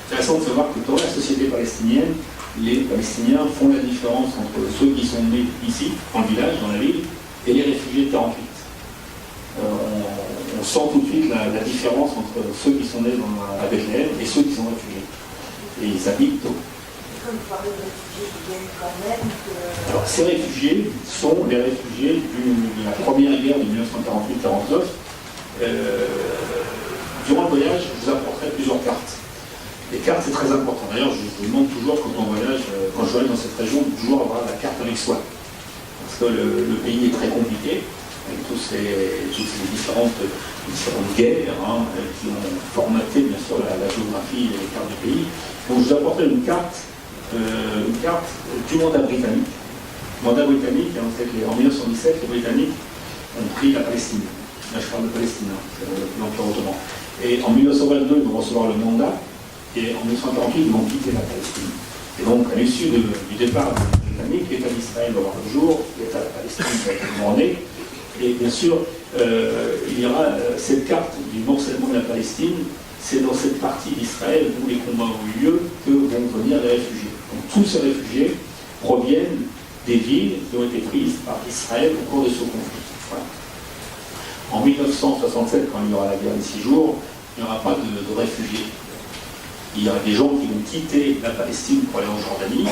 C'est intéressant de savoir que dans la société palestinienne, les Palestiniens font la différence entre ceux qui sont nés ici, en village, dans la ville, et les réfugiés de 48. On sent tout de suite la différence entre ceux qui sont nés à Bethléem et ceux qui sont réfugiés. Et ils habitent tôt. Comme vous parlez de réfugiés qui viennent quand même que... Alors, ces réfugiés sont les réfugiés de la première guerre de 1948-49. Durant le voyage, je vous apporterai plusieurs cartes. Les cartes, c'est très important. D'ailleurs, je vous demande toujours, quand je voyage dans cette région, de toujours avoir la carte avec soi. Parce que le pays est très compliqué, avec toutes ces différentes guerres qui ont formaté, bien sûr, la géographie et les cartes du pays. Donc, je vous apporterai une carte du mandat britannique. Le mandat britannique, en 1917, les Britanniques ont pris la Palestine. Là, je parle de Palestine, l'Empire ottoman. Et en 1922, ils vont recevoir le mandat. Et en 1948, ils vont quitter la Palestine. Et donc, à l'issue du départ des Britanniques, l'État d'Israël va voir le jour, l'État de Palestine va être demandé. Et bien sûr, il y aura cette carte du morcellement de la Palestine, c'est dans cette partie d'Israël où les combats ont eu lieu que vont venir les réfugiés. Donc, tous ces réfugiés proviennent des villes qui ont été prises par Israël au cours de ce conflit. Voilà. En 1967, quand il y aura la guerre des 6 jours, il n'y aura pas de réfugiés. Il y a des gens qui vont quitter la Palestine pour aller en Jordanie,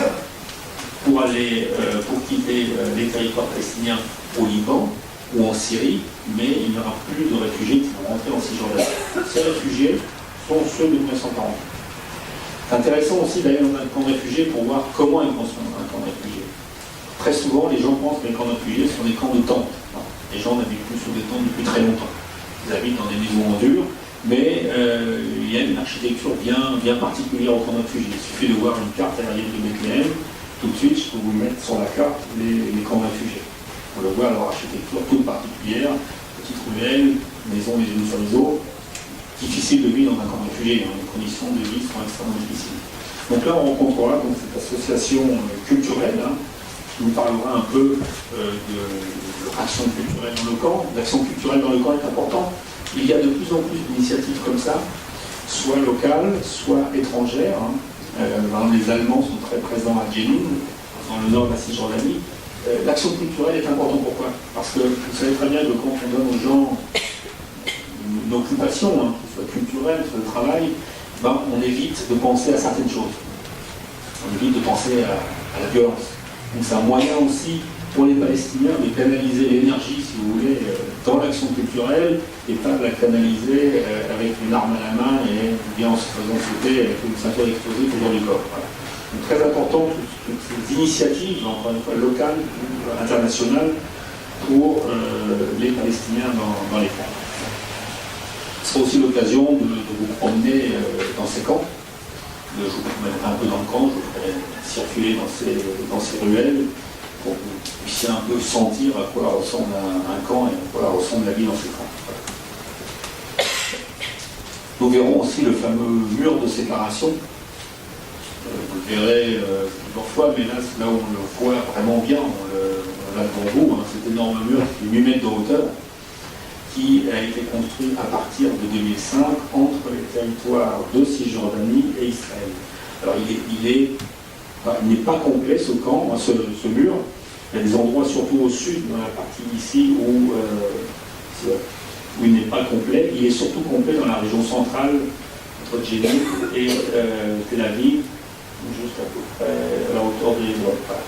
pour quitter les territoires palestiniens au Liban ou en Syrie, mais il n'y aura plus de réfugiés qui vont rentrer en Cisjordanie. Ces réfugiés sont ceux de 1940. C'est intéressant aussi d'aller dans un camp de réfugiés pour voir comment ils construisent un camp de réfugiés. Très souvent, les gens pensent que les camps de réfugiés sont des camps de tentes. Les gens n'habitent plus sous des tentes depuis très longtemps. Ils habitent dans des maisons en dur. Mais il y a une architecture bien particulière au camp de réfugiés. Il suffit de voir une carte aérienne de Bethléem, tout de suite je peux vous mettre sur la carte les camps de réfugiés. On le voit à leur architecture toute particulière, petites ruelles, maisons les unes sur les autres, difficile de vivre dans un camp de réfugiés, les conditions de vie sont extrêmement difficiles. Donc là on rencontrera donc, cette association culturelle, qui nous parlera un peu de l'action culturelle dans le camp. L'action culturelle dans le camp est importante. Il y a de plus en plus d'initiatives comme ça, soit locales, soit étrangères. Les Allemands sont très présents à Jenin, dans le nord de la Cisjordanie. L'action culturelle est importante. Pourquoi? Parce que vous savez très bien que quand on donne aux gens une occupation, que ce soit culturelle, que ce soit le travail, on évite de penser à certaines choses. On évite de penser à la violence. Donc c'est un moyen aussi pour les Palestiniens de canaliser l'énergie, si vous voulez, dans l'action culturelle et pas de la canaliser avec une arme à la main et bien en se faisant sauter avec une ceinture explosive autour du corps. Voilà. Donc très important, toutes ces initiatives, encore une fois, locales ou internationales pour les Palestiniens dans les camps. Ce sera aussi l'occasion de vous promener dans ces camps. Je vous mettrai un peu dans le camp, je vous ferai circuler dans ces ruelles, pour que vous puissiez un peu sentir à quoi ressemble un camp et à quoi ressemble la vie dans ces camps. Nous verrons aussi le fameux mur de séparation. Vous le verrez plusieurs fois, mais là où on le voit vraiment bien, on l'a devant vous, cet énorme mur qui est 8 mètres de hauteur, qui a été construit à partir de 2005 entre les territoires de Cisjordanie et Israël. Alors il n'est pas complet ce camp, ce mur. Il y a des endroits, surtout au sud, dans la partie ici, où il n'est pas complet. Il est surtout complet dans la région centrale, entre Jenin et Tel Aviv, juste à peu près à la hauteur des Voilà.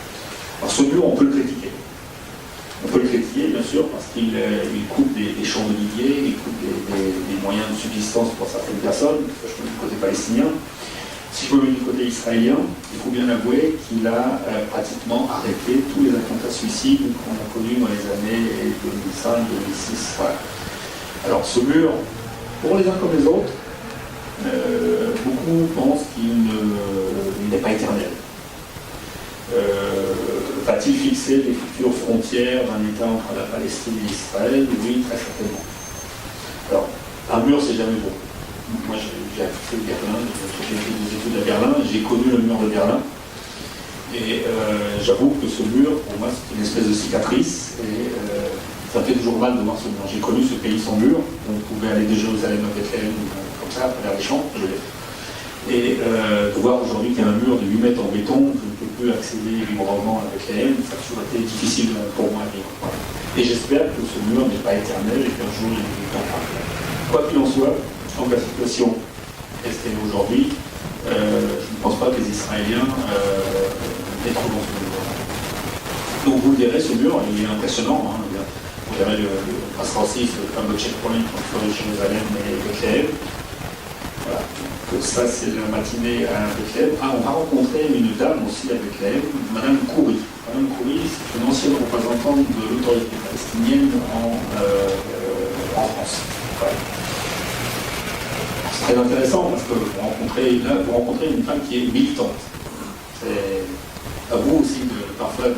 Alors ce mur, on peut le critiquer. On peut le critiquer, bien sûr, parce qu'il coupe des champs d'oliviers, il coupe des moyens de subsistance pour certaines personnes, je peux du côté palestinien. Si je me mets du côté israélien, il faut bien avouer qu'il a pratiquement arrêté tous les attentats suicides qu'on a connus dans les années 2005, 2006. Voilà. Alors ce mur, pour les uns comme les autres, beaucoup pensent qu'il n'est pas éternel. Va-t-il fixer les futures frontières d'un État entre la Palestine et Israël? Oui, très certainement. Alors, un mur, c'est jamais bon. Moi, j'ai fait Berlin, j'ai fait des études à Berlin, j'ai connu le mur de Berlin. Et j'avoue que ce mur, pour moi, c'est une espèce de cicatrice. Et ça me fait toujours mal de voir ce mur. J'ai connu ce pays sans mur. On pouvait aller de Jérusalem à Bethléem, comme ça, à travers les champs. Et de voir aujourd'hui qu'il y a un mur de 8 mètres en béton, je ne peux plus accéder librement à Bethléem, ça a toujours été difficile pour moi à vivre. Et j'espère que ce mur n'est pas éternel et qu'un jour il tombera. Quoi qu'il en soit, tant que la situation est ce qu'elle est aujourd'hui, je ne pense pas que les Israéliens détruiront ce mur. Donc vous le verrez, ce mur, il est impressionnant. Hein. Vous verrez le Prince Francis, le fameux checkpoint entre Jérusalem et Bethléem. Voilà. Donc ça, c'est la matinée à Bethléem. Ah, on va rencontrer une dame aussi à Bethléem, Madame Khoury. Madame Khoury, c'est une ancienne représentante de l'autorité palestinienne en France. Voilà. C'est très intéressant parce que vous rencontrez une femme qui est militante. C'est à vous aussi de parfois de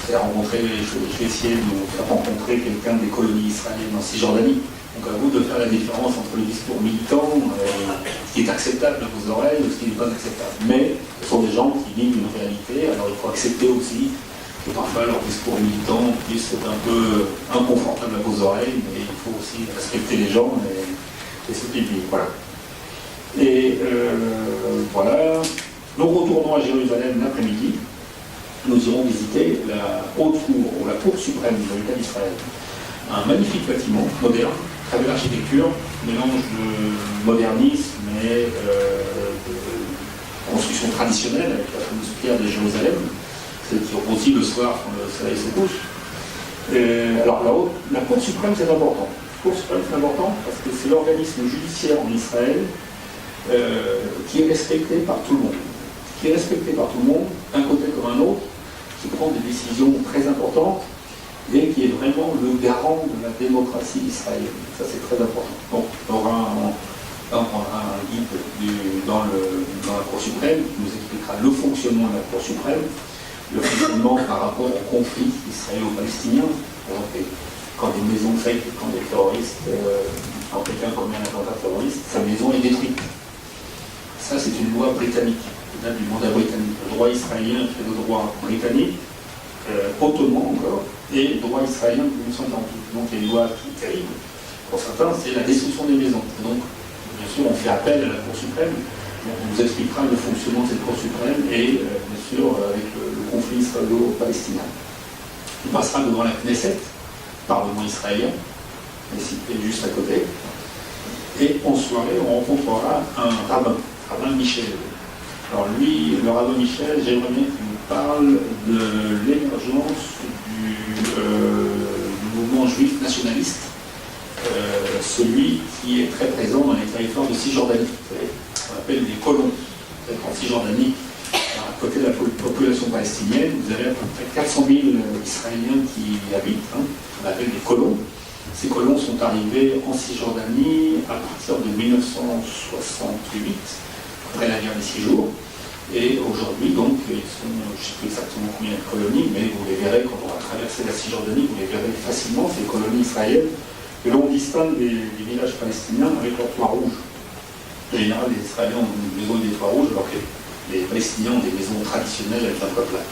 faire rencontrer, je vais essayer de vous faire rencontrer quelqu'un des colonies israéliennes en Cisjordanie. Donc à vous de faire la différence entre le discours militant, ce qui est acceptable à vos oreilles, ou ce qui n'est pas acceptable. Mais ce sont des gens qui vivent une réalité, alors il faut accepter aussi que parfois leur discours militant puisse être un peu inconfortable à vos oreilles, mais il faut aussi respecter les gens et se publier. Voilà. Et voilà. Nous retournons à Jérusalem l'après-midi. Nous irons visiter la haute cour, ou la cour suprême de l'État d'Israël. Un magnifique bâtiment moderne, très belle architecture, mélange de modernisme et de construction traditionnelle avec la fameuse pierre de Jérusalem, celle qui rebondit le soir quand le soleil se couche. Alors la Cour suprême, c'est important. La Cour suprême, c'est important parce que c'est l'organisme judiciaire en Israël qui est respecté par tout le monde. Qui est respecté par tout le monde, d'un côté comme un autre, qui prend des décisions très importantes, et qui est vraiment le garant de la démocratie israélienne. Ça, c'est très important. Donc, on aura un guide dans la Cour suprême qui nous expliquera le fonctionnement de la Cour suprême, le fonctionnement par rapport au conflit israélo-palestinien. Quand des maisons faites, quand des terroristes, quand quelqu'un commet un attentat terroriste, sa maison est détruite. Ça, c'est une loi britannique, du mandat britannique. Le droit israélien fait le droit britannique, ottoman encore, et le droit israélien de 1948. Donc il y a une loi qui est terrible. Pour certains, c'est la destruction des maisons. Et donc, bien sûr, on fait appel à la Cour suprême. Donc, on vous expliquera le fonctionnement de cette Cour suprême et, bien sûr, avec le conflit israélo-palestinien. Il passera devant la Knesset, Parlement israélien, situé juste à côté. Et en soirée, on rencontrera un rabbin, rabbin Michel. Alors lui, le rabbin Michel, j'aimerais bien qu'il nous parle de l'émergence du mouvement juif nationaliste, celui qui est très présent dans les territoires de Cisjordanie. On appelle des colons. En Cisjordanie, à côté de la population palestinienne, vous avez à peu près 400 000 Israéliens qui y habitent, on appelle des colons. Ces colons sont arrivés en Cisjordanie à partir de 1968, après la guerre des 6 jours. Et aujourd'hui, donc, ils sont, je ne sais plus exactement combien de colonies, mais vous les verrez quand on va traverser la Cisjordanie, vous les verrez facilement, ces colonies israéliennes, que l'on distingue des villages palestiniens avec leurs toits rouges. En général, les Israéliens ont une maison et des toits rouges, alors que les Palestiniens ont des maisons traditionnelles avec un toit plat.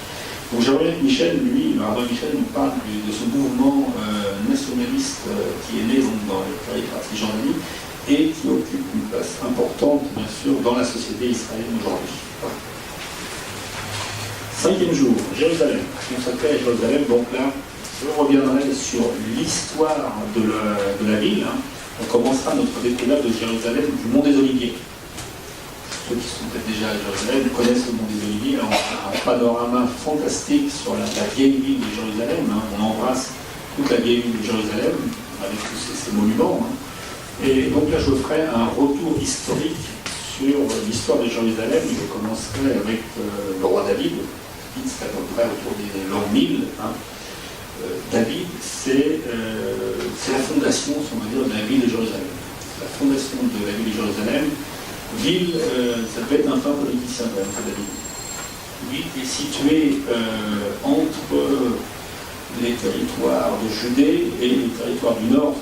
Donc Jean-Marie Michel, lui, le rabbin Michel, nous parle de ce mouvement nationaliste qui est né donc, dans les territoires de Cisjordanie et qui occupe une place importante, bien sûr, dans la société israélienne aujourd'hui. Voilà. 5e jour, Jérusalem, consacré à Jérusalem. Donc là, je reviendrai sur l'histoire de la ville. On commencera notre découverte de Jérusalem du Mont des Oliviers. ceux qui sont peut-être déjà à Jérusalem connaissent le mont des Oliviers. On a un panorama fantastique sur la vieille ville de Jérusalem. On embrasse toute la vieille ville de Jérusalem avec tous ces monuments. Et donc là, je ferai un retour historique sur l'histoire de Jérusalem. Je commencerai avec le roi David. C'est à peu près autour des l'an 1000. David, c'est la fondation, si on veut dire, de la ville de Jérusalem. La fondation de la ville de Jérusalem. Ville, ça devait être un fin politicien quand même, David. Ville qui est située entre les territoires de Judée et les territoires du nord,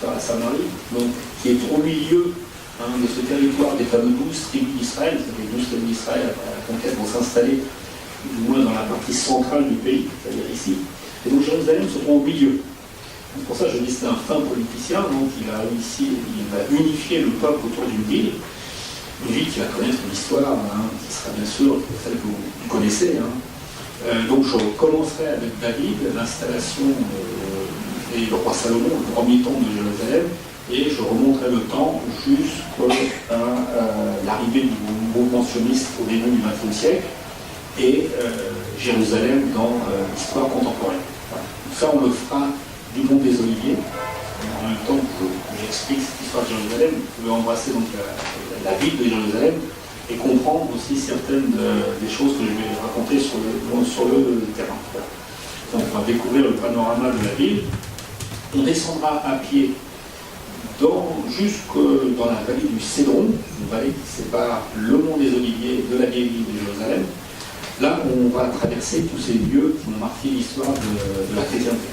par la Samarie, donc qui est au milieu de ce territoire des fameux 12 tribus d'Israël. Les 12 tribus d'Israël, après la conquête, vont s'installer du moins dans la partie centrale du pays, c'est-à-dire ici. Et donc Jérusalem se trouve au milieu. Donc pour ça, je dis que c'est un fin politicien, donc il va unifier le peuple autour d'une ville. Une ville qui va connaître une histoire, qui sera bien sûr celle que vous connaissez. Donc je commencerai avec David, l'installation et le roi Salomon, le premier temple de Jérusalem, et je remonterai le temps jusqu'à l'arrivée du mouvement sioniste au début du XXe siècle et Jérusalem dans l'histoire contemporaine. Voilà. Ça, on le fera du mont des Oliviers. En même temps que j'explique cette histoire de Jérusalem, vous pouvez embrasser donc la ville de Jérusalem et comprendre aussi certaines des choses que je vais raconter sur le terrain. Voilà. Donc on va découvrir le panorama de la ville. On descendra à pied jusque dans la vallée du Cédron, une vallée qui sépare le mont des Oliviers de la vieille ville de Jérusalem. Là, on va traverser tous ces lieux qui ont marqué l'histoire de la chrétienté.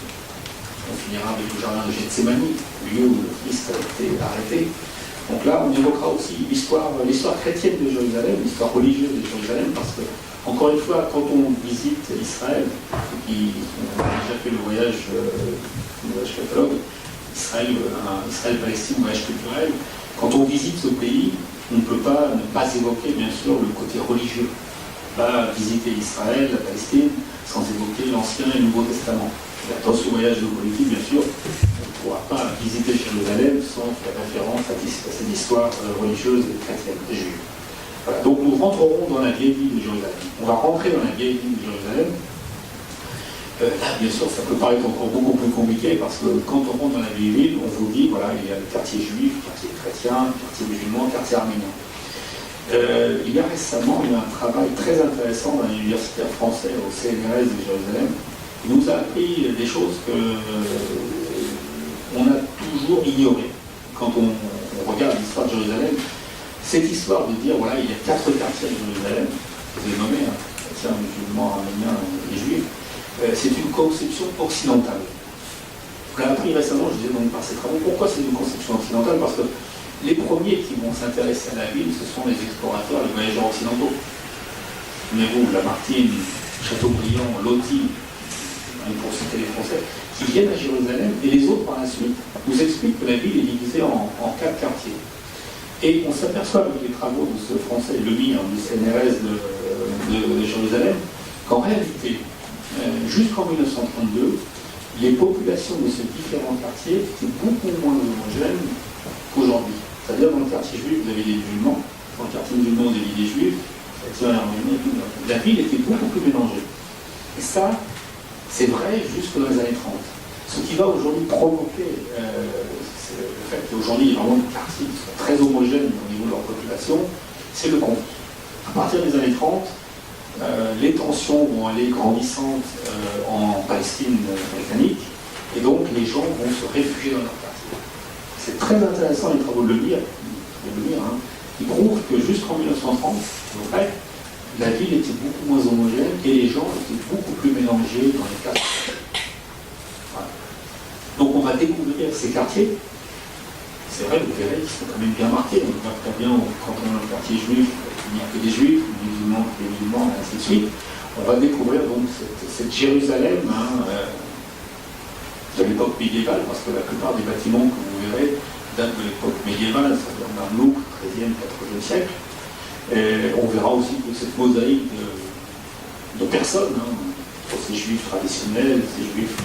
On finira avec le jardin de Gethsémani, lieu où le Christ a été arrêté. Donc là, on évoquera aussi l'histoire chrétienne de Jérusalem, l'histoire religieuse de Jérusalem, parce que, encore une fois, quand on visite Israël, ceux qui ont déjà fait le voyage catalogue, Israël-Palestine, voyage culturel, quand on visite ce pays, on ne peut pas ne pas évoquer, bien sûr, le côté religieux. On va visiter Israël, la Palestine, sans évoquer l'Ancien et le Nouveau Testament. Dans ce voyage géopolitique, bien sûr, on ne pourra pas visiter Jérusalem sans faire référence à cette histoire religieuse et chrétienne et juive. Voilà. Donc nous rentrerons dans la vieille ville de Jérusalem. On va rentrer dans la vieille ville de Jérusalem. Là, bien sûr, ça peut paraître encore beaucoup plus compliqué parce que quand on rentre dans la vieille ville, on vous dit, voilà, il y a le quartier juif, le quartier chrétien, le quartier musulman, le quartier arménien. Il y a récemment eu un travail très intéressant d'un universitaire français au CNRS de Jérusalem. Il nous a appris des choses qu'on a toujours ignorées quand on regarde l'histoire de Jérusalem. Cette histoire de dire, voilà, il y a 4 quartiers de Jérusalem, vous avez nommé, chrétiens, musulmans, arméniens et juifs, c'est une conception occidentale. On l'a appris récemment, je disais donc par ces travaux, pourquoi c'est une conception occidentale? Parce que les premiers qui vont s'intéresser à la ville, ce sont les explorateurs, les voyageurs occidentaux. Souvenez-vous, Lamartine, Chateaubriand, Loti, pour citer les Français, qui viennent à Jérusalem, et les autres par la suite nous expliquent que la ville est divisée en 4 quartiers. Et on s'aperçoit avec les travaux de ce Français, Lemie, du CNRS de Jérusalem, qu'en réalité, jusqu'en 1932, les populations de ces différents quartiers étaient beaucoup moins homogènes qu'aujourd'hui. C'est-à-dire dans le quartier juif, vous avez des musulmans, dans le quartier musulman, vous avez des juifs, la ville était beaucoup plus mélangée. Et ça, c'est vrai jusque dans les années 30. Ce qui va aujourd'hui provoquer le fait qu'aujourd'hui, il y a vraiment des quartiers qui sont très homogènes au niveau de leur population, c'est le conflit. À partir des années 30, les tensions vont aller grandissantes en Palestine britannique, et donc les gens vont se réfugier dans leur quartier. C'est très intéressant les travaux de Lemire, qui prouvent que jusqu'en 1930, en fait, la ville était beaucoup moins homogène et les gens étaient beaucoup plus mélangés dans les quartiers. Voilà. Donc on va découvrir ces quartiers. C'est vrai, vous verrez qu'ils sont quand même bien marqués. On voit très bien quand on a un quartier juif, il n'y a que des juifs, des musulmans, et ainsi de suite. On va découvrir donc cette Jérusalem de l'époque médiévale, parce que la plupart des bâtiments que vous verrez datent de l'époque médiévale, c'est-à-dire Mamelouk, 13e, 14e siècle. Et on verra aussi toute cette mosaïque de personnes, ces juifs traditionnels, ces juifs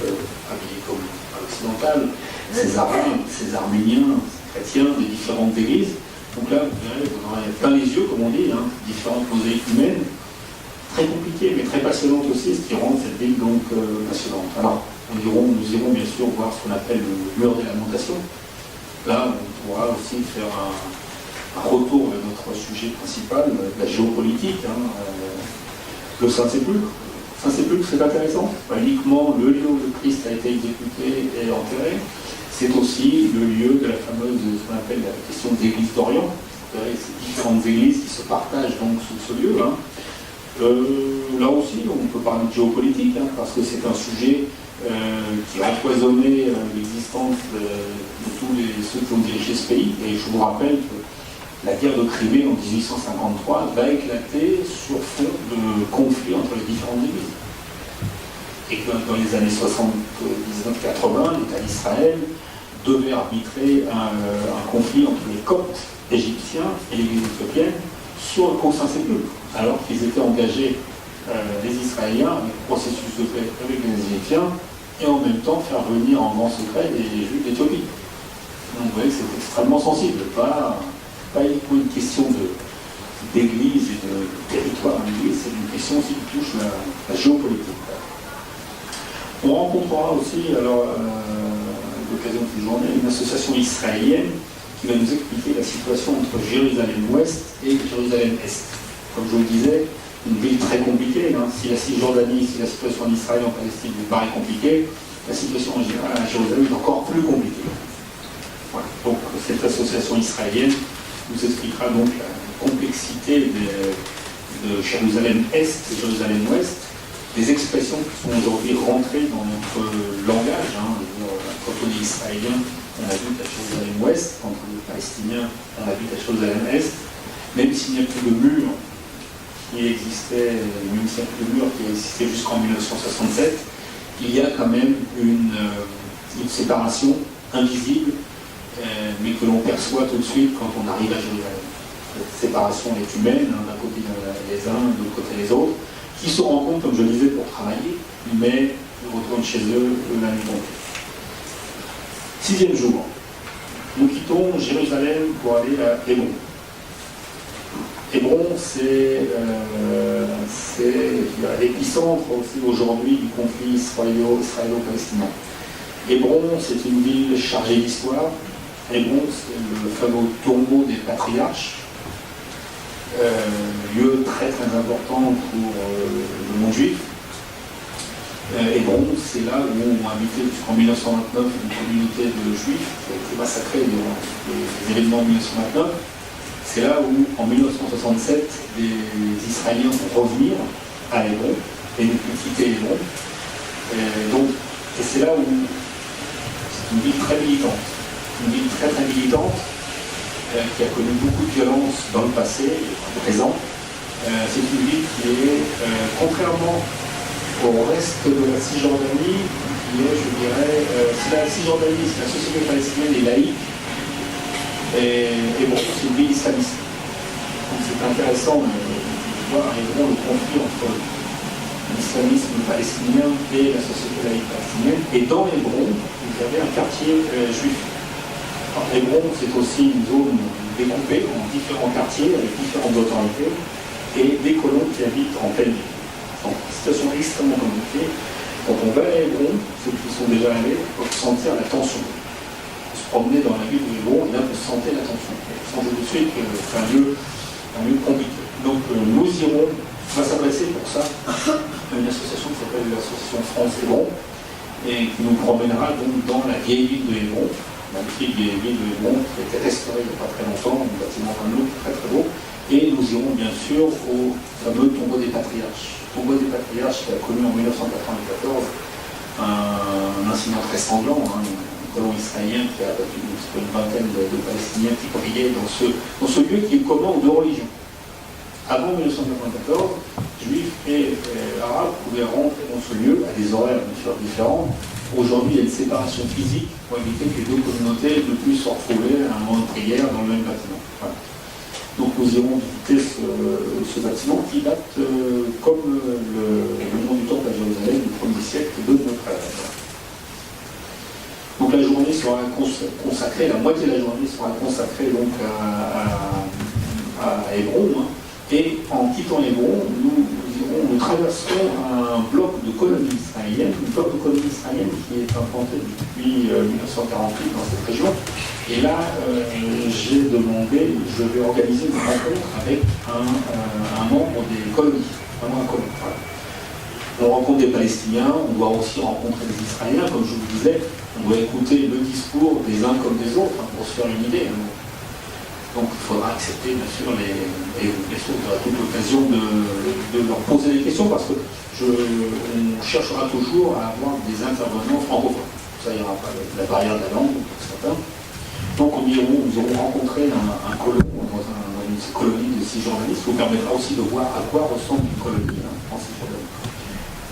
habillés comme à l'occidental, ces arabes, ces arméniens, ces chrétiens des différentes églises, Donc là, vous verrez, vous en avez plein les yeux, comme on dit, hein, différentes mosaïques humaines, très compliquées, mais très passionnantes aussi, ce qui rend cette ville donc passionnante. Alors, nous irons bien sûr voir ce qu'on appelle le mur des lamentations. Là, on pourra aussi faire un retour de notre sujet principal, la géopolitique, hein, le Saint-Sépulcre. Saint-Sépulcre, c'est intéressant. Pas uniquement le lieu où le Christ a été exécuté et enterré, c'est aussi le lieu de la fameuse, ce qu'on appelle la question d'église d'Orient. Vous verrez, ces différentes églises qui se partagent donc sous ce lieu. Hein. Là aussi, on peut parler de géopolitique, hein, parce que c'est un sujet qui a empoisonné l'existence de tous ceux qui ont dirigé ce pays. Et je vous rappelle que la guerre de Crimée en 1853 va éclater sur fond de conflits entre les différentes églises. Et que dans les années 79-80, l'État d'Israël devait arbitrer un conflit entre les Coptes égyptiens et l'Église éthiopienne sur le Saint-Sépulcre, alors qu'ils étaient engagés, les Israéliens, avec le processus de paix avec les Égyptiens, et en même temps faire venir en grand secret les Juifs d'Éthiopie. Donc vous voyez que c'est extrêmement sensible, pas uniquement une question d'église et de territoire en église, c'est une question aussi qui touche la géopolitique. On rencontrera aussi, alors, à l'occasion de cette journée, une association israélienne qui va nous expliquer la situation entre Jérusalem-Ouest et Jérusalem-Est. Comme je vous le disais, une ville très compliquée. Hein. Si la Cisjordanie, si la situation en Israël et en Palestine vous paraît compliquée, la situation à Jérusalem est encore plus compliquée. Voilà. Donc cette association israélienne nous expliquera donc la complexité de Jérusalem-Est et Jérusalem-Ouest, des expressions qui sont aujourd'hui rentrées dans notre langage. Hein. Quand on est israélien, on habite à Jérusalem-Ouest, quand on est palestinien, on habite à Jérusalem-Est, même s'il n'y a plus de mur qui existait, même s'il n'y a plus de mur qui existait jusqu'en 1967, il y a quand même une séparation invisible, mais que l'on perçoit tout de suite quand on arrive à Jérusalem. Cette séparation est humaine, hein, d'un côté les uns, de l'autre côté les autres, qui se rencontrent, comme je le disais, pour travailler, mais ils retournent chez eux la nuit tombée. 6e jour, nous quittons Jérusalem pour aller à Hébron. Hébron, c'est l'épicentre aussi aujourd'hui du conflit israélo-palestinien. Hébron, c'est une ville chargée d'histoire. Hébron, c'est le fameux tombeau des patriarches, lieu très très important pour le monde juif. Hébron, c'est là où on a habité jusqu'en 1929 une communauté de juifs qui a été massacrée durant les événements de 1929. C'est là où, en 1967, les Israéliens vont revenir à Hébron et ne plus quitter Hébron. Et c'est là où c'est une ville très militante. Une ville très très militante qui a connu beaucoup de violence dans le passé et dans le présent. C'est une ville qui est, contrairement au reste de la Cisjordanie, qui est, je dirais, si la Cisjordanie, si la société palestinienne est laïque, et bon, c'est une ville islamiste. Donc c'est intéressant de voir à Hébron le conflit entre l'islamisme palestinien et la société laïque palestinienne. Et dans Hébron, vous avez un quartier juif. Alors, Hébron, c'est aussi une zone découpée en différents quartiers avec différentes autorités et des colons qui habitent en pleine ville. Donc, situation extrêmement compliquée. Quand on va à Hébron, ceux qui sont déjà allés peuvent sentir la tension. Promener dans la ville de Hébron, et là vous sentez la tension. Sans tout de suite que c'est un lieu compliqué. Donc nous irons, on va s'adresser pour ça à une association qui s'appelle l'association France Hébron, et qui nous promènera donc dans la vieille ville de Hébron, la magnifique vieille ville de Hébron qui a été restaurée il n'y a pas très longtemps, un bâtiment comme l'autre très très beau, et nous irons bien sûr au fameux tombeau des patriarches. Le tombeau des patriarches qui a connu en 1994 un incident très sanglant, hein, colon israélien qui a abattu une vingtaine de Palestiniens qui brillaient dans ce lieu qui est commun aux deux religions. Avant 1994, juifs et arabes pouvaient rentrer dans ce lieu à des horaires différents. Aujourd'hui, il y a une séparation physique pour éviter que les deux communautés ne puissent se retrouver à un moment de prière dans le même bâtiment. Voilà. Donc nous irons visiter ce bâtiment qui date comme le nom du temple à Jérusalem du 1er siècle de notre ère. Donc la journée journée sera consacrée, la moitié de la journée sera consacrée donc à Hébron, hein. Et en quittant Hébron, nous traverserons un bloc de colonies israéliennes, qui est implanté depuis 1948 dans cette région. Et là, j'ai demandé, je vais organiser une rencontre avec un membre des colonies, vraiment un colon. Voilà. On rencontre des Palestiniens, on doit aussi rencontrer des Israéliens, comme je vous disais, on doit écouter le discours des uns comme des autres, hein, pour se faire une idée. Donc il faudra accepter, bien sûr, et bien sûr, on aura toute l'occasion de leur poser des questions, parce que on cherchera toujours à avoir des intervenants francophones. Ça, il n'y aura pas la barrière de la langue, pour certains. Donc nous aurons rencontré un colon dans une colonie de Cisjordanie, ce qui vous permettra aussi de voir à quoi ressemble une colonie en Cisjordanie.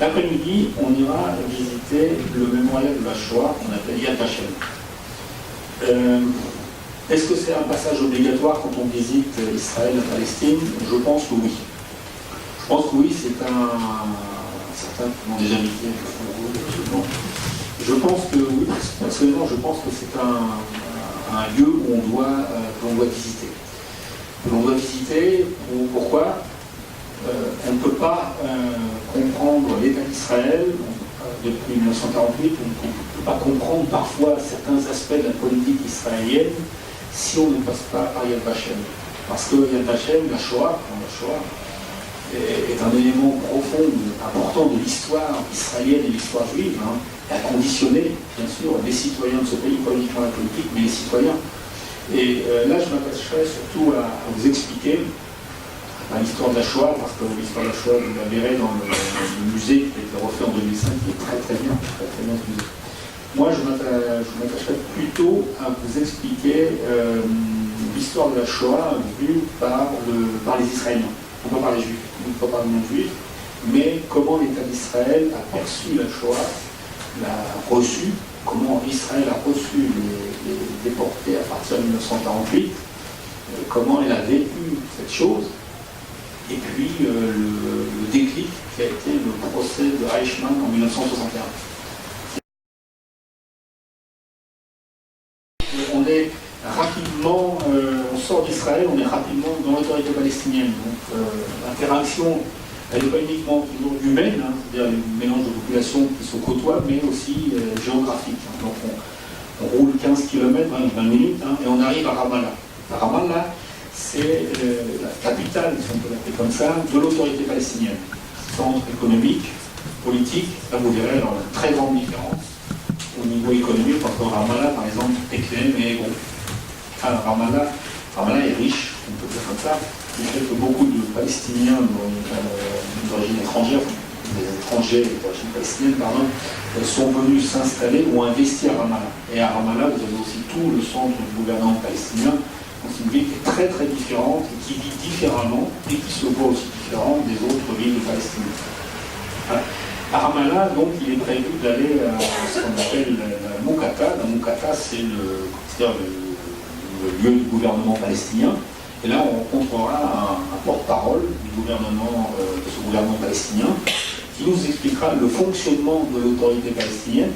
L'après-midi, on ira visiter le mémorial de la Shoah qu'on appelle Yad Vashem. Est-ce que c'est un passage obligatoire quand on visite Israël et Palestine? Je pense que oui. Je pense que oui, c'est certains qui m'ont déjà invité, je pense que oui, personnellement, je pense que c'est un lieu où on doit visiter. Que l'on doit visiter, pourquoi? On ne peut pas comprendre l'État d'Israël depuis 1948, on ne peut pas comprendre parfois certains aspects de la politique israélienne si on ne passe pas par Yad Vashem. Parce que Yad Vashem, la Shoah, est un élément profond, important de l'histoire israélienne et l'histoire juive, hein, et a conditionné, bien sûr, les citoyens de ce pays, pas uniquement la politique, mais les citoyens. Et là, je m'attacherai surtout à vous expliquer l'histoire de la Shoah, parce que l'histoire de la Shoah, vous la verrez dans le musée qui a été refait en 2005, qui est très bien ce musée. Moi, je m'attacherai plutôt à vous expliquer l'histoire de la Shoah vue par les Israéliens, non pas par les Juifs, pas par les non-Juifs, mais comment l'État d'Israël a perçu la Shoah, l'a reçue, comment Israël a reçu les déportés à partir de 1948, comment elle a vécu cette chose, et puis le déclic qui a été le procès de Eichmann en 1961. On est rapidement, on sort d'Israël, on est rapidement dans l'autorité palestinienne. Donc l'interaction, elle n'est pas uniquement toujours humaine, hein, c'est-à-dire le mélange de populations qui se côtoient, mais aussi géographique. Hein. Donc on roule 15 km, 20 minutes, hein, et on arrive à Ramallah. Ramallah, c'est la capitale, si on peut l'appeler comme ça, de l'autorité palestinienne. Centre économique, politique, là vous verrez alors, une très grande différence au niveau économique entre Ramallah, par exemple, Bethléem et Hébron. Alors Ramallah est riche, on peut dire comme ça, du fait que beaucoup de Palestiniens d'origine étrangère, des étrangers d'origine palestinienne, pardon, sont venus s'installer ou investir à Ramallah. Et à Ramallah, vous avez aussi tout le centre du gouvernement palestinien. C'est une ville qui est très différente, et qui vit différemment et qui se voit aussi différente des autres villes de Palestine. Voilà. À Ramallah, donc, il est prévu d'aller à ce qu'on appelle la Moukata. La Moukata, c'est le lieu du gouvernement palestinien. Et là, on rencontrera un porte-parole du gouvernement, de ce gouvernement palestinien, qui nous expliquera le fonctionnement de l'autorité palestinienne,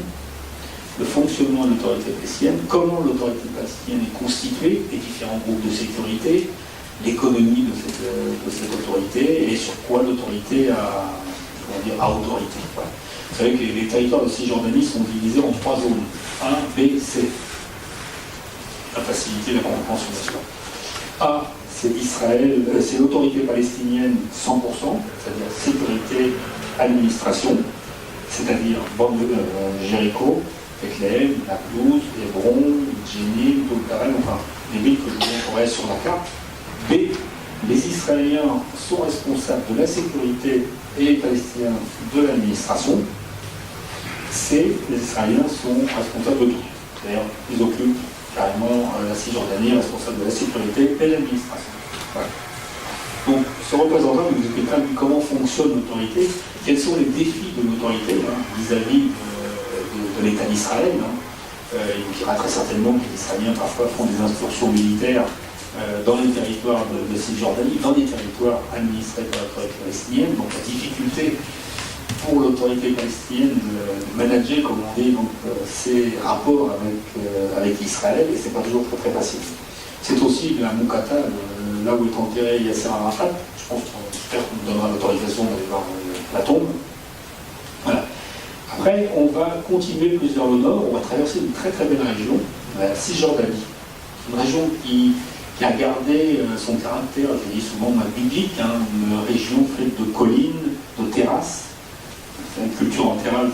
comment l'autorité palestinienne est constituée, les différents groupes de sécurité, l'économie de cette autorité, et sur quoi l'autorité a autorité. Voilà. Vous savez que les territoires de Cisjordanie sont divisés en 3 zones, A, B, C. La facilité de la compréhension, bien sûr. A, c'est Israël, c'est l'autorité palestinienne 100%, c'est-à-dire sécurité, administration, c'est-à-dire Jéricho, Bethléem, Naplouse, Hébron, Jénine, Tolkarem, enfin les villes que je vous montrerai sur la carte. B, les Israéliens sont responsables de la sécurité et les Palestiniens de l'administration. C, les Israéliens sont responsables de tout. D'ailleurs, ils occupent carrément la Cisjordanie, responsable de la sécurité et de l'administration. Voilà. Donc, ce représentant nous expliquera comment fonctionne l'autorité, quels sont les défis de l'autorité vis-à-vis de l'État d'Israël. Il nous dira très certainement que les Israéliens parfois font des incursions militaires dans les territoires de Cisjordanie, dans des territoires administrés par l'autorité palestinienne. Donc la difficulté pour l'autorité palestinienne de manager, comme on dit, donc, ses rapports avec Israël, et c'est pas toujours très, très facile. C'est aussi la Moukata, là où est enterré Yasser Arafat. Je pense j'espère qu'on nous donnera l'autorisation d'aller voir la tombe. Voilà. Après, on va continuer plus vers le nord, on va traverser une très très belle région, la Cisjordanie. Une région qui a gardé son caractère, je dis souvent biblique, une région faite de collines, de terrasses. C'est une culture entérale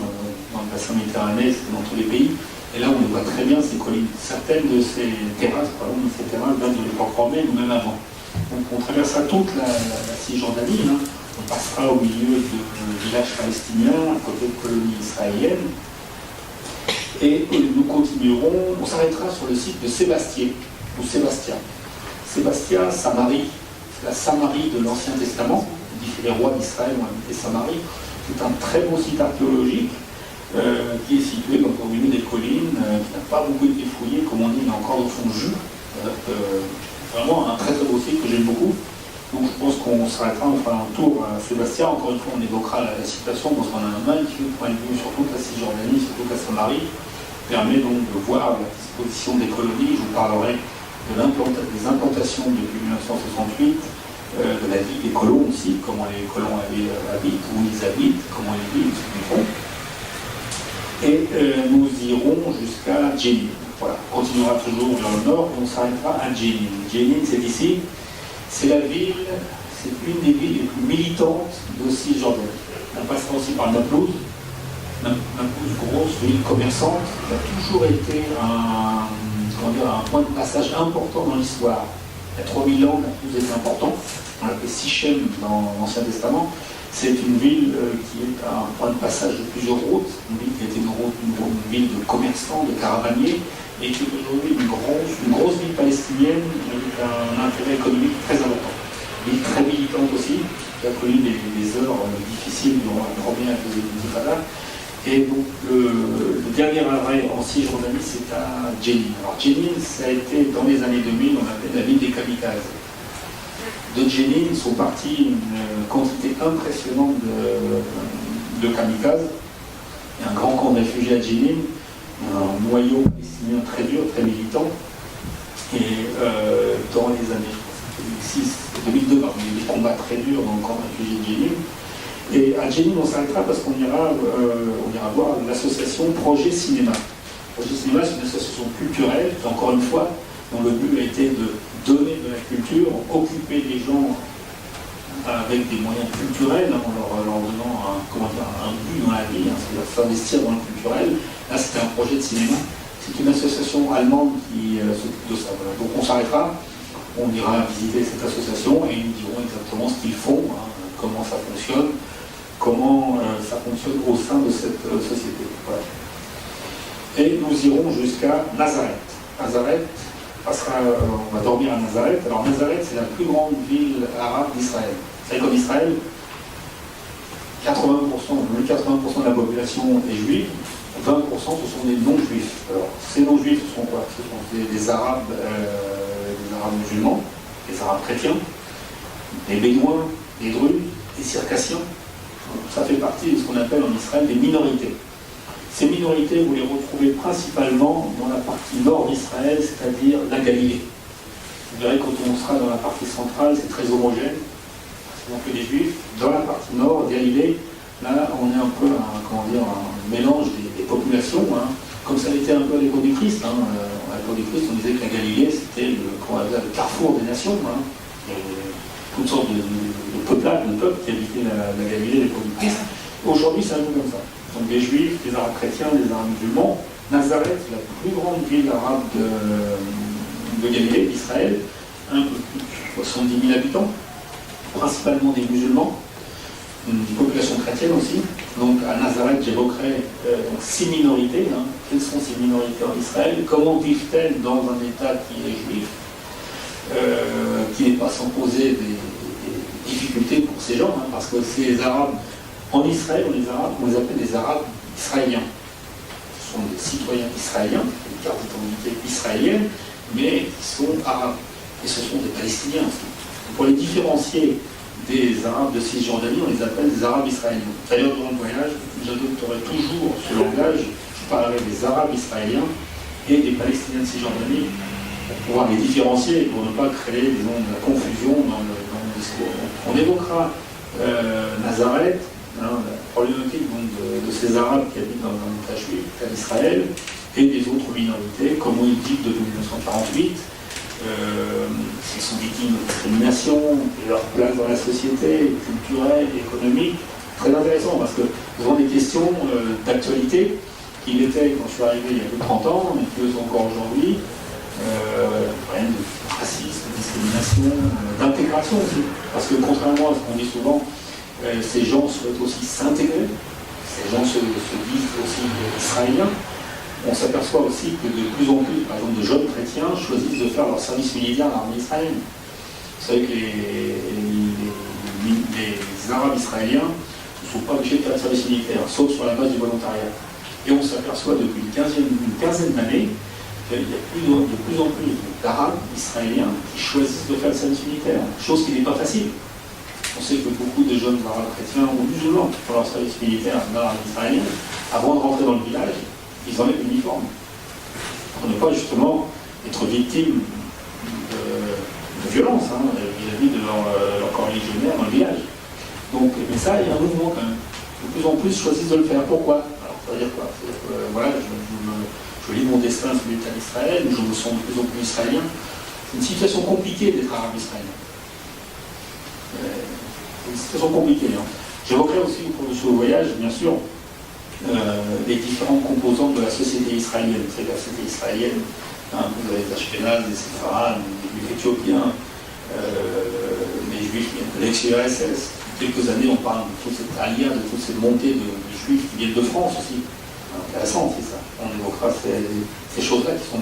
dans le bassin méditerranéen, c'est dans tous les pays. Et là, on voit très bien ces collines. Certaines de ces terrasses, datent de l'époque romaine ou même avant. Donc on traversera toute la Cisjordanie. On passera au milieu de villages palestiniens, à côté de colonies israéliennes. Et nous continuerons, on s'arrêtera sur le site de Sébastien, ou Sébastia. Sébastia, Samarie, c'est la Samarie de l'Ancien Testament. On dit que les rois d'Israël ont habité Samarie. C'est un très beau site archéologique qui est situé donc, au milieu des collines, qui n'a pas beaucoup été fouillé, comme on dit, il est encore dans son jus. Vraiment un très très beau site que j'aime beaucoup. Donc je pense qu'on s'arrêtera, on fera un tour à Sébastien. Encore une fois, on évoquera la situation parce qu'on a un magnifique point de vue sur toute la Cisjordanie, sur toute la Samarie. Permet donc de voir la disposition des colonies. Je vous parlerai des implantations depuis 1968, de la vie des colons aussi, comment les colons habitent, où ils habitent, comment ils vivent, ce qu'ils font. Et nous irons jusqu'à Jenin. Voilà, on continuera toujours vers le nord et on s'arrêtera à Jenin. Jenin, c'est ici. C'est la ville, c'est une des villes les plus militantes de Cisjordanie. On passera aussi par Naplouse, grosse ville commerçante, qui a toujours été un point de passage important dans l'histoire. Il y a 3000 ans, Naplouse est important. On l'appelait Sichem dans l'Ancien Testament. C'est une ville qui est un point de passage de plusieurs routes, une ville qui a été une ville de commerçants, de caravaniers, et qui est aujourd'hui une grosse ville palestinienne avec un intérêt économique très important. Une ville très militante aussi, qui a connu des heures difficiles durant la première et deuxième intifada. Et donc le dernier arrêt en Cisjordanie, c'est à Jenin. Alors Jenin, ça a été dans les années 2000, on appelait la ville des kamikazes. De Jenin sont partis une quantité impressionnante de kamikazes. Il y a un grand camp de réfugiés à Jenin, un noyau palestinien très dur, très militant. Et dans les années 2002, il y a eu des combats très durs dans le camp de réfugiés de Jenin. Et à Jenin, on s'arrêtera parce qu'on ira voir l'association Projet Cinéma. Projet Cinéma, c'est une association culturelle, encore une fois, dont le but a été de donner de la culture, occuper les gens avec des moyens culturels, en leur donnant un but dans la vie, c'est-à-dire s'investir dans le culturel. Là, c'était un projet de cinéma. C'est une association allemande qui s'occupe de ça. Voilà. Donc on s'arrêtera, on ira visiter cette association et ils nous diront exactement ce qu'ils font, comment ça fonctionne, comment ça fonctionne au sein de cette société. Voilà. Et nous irons jusqu'à Nazareth. Nazareth, on va dormir à Nazareth. Alors Nazareth, c'est la plus grande ville arabe d'Israël. Vous savez, comme Israël, 80% de la population est juive, 20% ce sont des non-juifs. Alors ces non-juifs, ce sont quoi? Ce sont des Arabes musulmans, des Arabes chrétiens, des Bédouins, des Druzes, des Circassiens. Ça fait partie de ce qu'on appelle en Israël des minorités. Ces minorités, vous les retrouvez principalement dans la partie nord d'Israël, c'est-à-dire la Galilée. Vous verrez quand on sera dans la partie centrale, c'est très homogène, c'est un peu des juifs. Dans la partie nord, Galilée, là, on est un peu un mélange des populations, comme ça l'était un peu à l'époque du Christ. À l'époque du Christ, on disait que la Galilée, c'était le carrefour des nations. Il y avait toutes sortes de peuplades, de peuples qui habitaient la Galilée à l'époque du Christ. Aujourd'hui, c'est un peu comme ça. Donc des juifs, des arabes chrétiens, des arabes musulmans. Nazareth, la plus grande ville arabe de Galilée, d'Israël, un peu plus de 70 000 habitants, principalement des musulmans, une population chrétienne aussi. Donc à Nazareth, j'évoquerai 6 minorités. Quelles sont ces minorités en Israël? Comment vivent-elles dans un État qui est juif, qui n'est pas sans poser des difficultés pour ces gens, parce que ces Arabes, en Israël, on les appelle des Arabes israéliens. Ce sont des citoyens israéliens, une carte d'identité israélienne, mais qui sont arabes. Et ce sont des Palestiniens aussi. Pour les différencier des Arabes de Cisjordanie, on les appelle des Arabes israéliens. D'ailleurs, durant le voyage, j'adopterai toujours ce langage, je parlerai des Arabes israéliens et des Palestiniens de Cisjordanie, pour pouvoir les différencier et pour ne pas créer, disons, de la confusion dans le discours. Donc, on évoquera Nazareth, la problématique donc, de ces Arabes qui habitent dans un État juif, à Israël, et des autres minorités, comme on dit depuis 1948, s'ils sont victimes de discrimination, et leur place dans la société, culturelle, économique. Très intéressant, parce que ce sont des questions d'actualité qui l'étaient quand je suis arrivé il y a plus de 30 ans, et qui le sont encore aujourd'hui. Problème de racisme, de discrimination, d'intégration aussi. Parce que contrairement à ce qu'on dit souvent, ces gens souhaitent aussi s'intégrer, ces gens se disent aussi israéliens. On s'aperçoit aussi que de plus en plus, par exemple, de jeunes chrétiens choisissent de faire leur service militaire à l'armée israélienne. Vous savez que les Arabes israéliens ne sont pas obligés de faire le service militaire, sauf sur la base du volontariat. Et on s'aperçoit depuis une quinzaine d'années qu'il y a de plus en plus d'Arabes israéliens qui choisissent de faire le service militaire, chose qui n'est pas facile. On sait que beaucoup de jeunes Arabes chrétiens ou musulmans qui font leur service militaire dans l'armée israélienne, avant de rentrer dans le village, ils enlèvent l'uniforme. Pour ne pas justement être victimes de violence vis-à-vis de leur corps religionnaire dans le village. Donc, mais ça, il y a un mouvement quand même. De plus en plus choisissent de le faire. Pourquoi? Alors, ça veut dire quoi? Voilà, je lis mon destin sur l'État d'Israël, je me sens de plus en plus israélien. C'est une situation compliquée d'être arabe israélien. C'est une situation compliquée. J'évoquerai aussi au cours de ce voyage, bien sûr, les différentes composantes de la société israélienne. C'est la société israélienne, vous avez les Ashkénazes, les Séfarades, les Juifs éthiopiens, les Juifs de l'ex-URSS. Quelques années, on parle de toute cette alliance, de toute cette montée de Juifs qui viennent de France aussi. Intéressant, c'est ça. On évoquera ces choses-là qui sont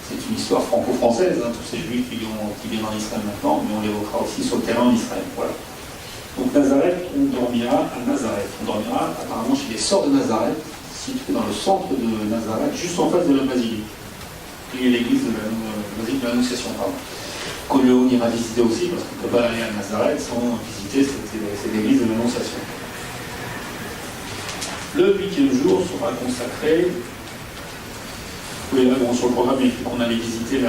c'est une histoire franco-française, tous ces Juifs qui viennent en Israël maintenant, mais on l'évoquera aussi sur le terrain en Israël. Voilà. Donc Nazareth, on dormira à Nazareth. On dormira apparemment chez les sœurs de Nazareth, située dans le centre de Nazareth, juste en face de la basilique. Et l'église de l'Annonciation, pardon. Qu'on ira visiter aussi, parce qu'on ne peut pas aller à Nazareth sans visiter cette église de l'Annonciation. Le 8e jour sera consacré. Oui, là, bon, sur le programme, il est écrit qu'on allait visiter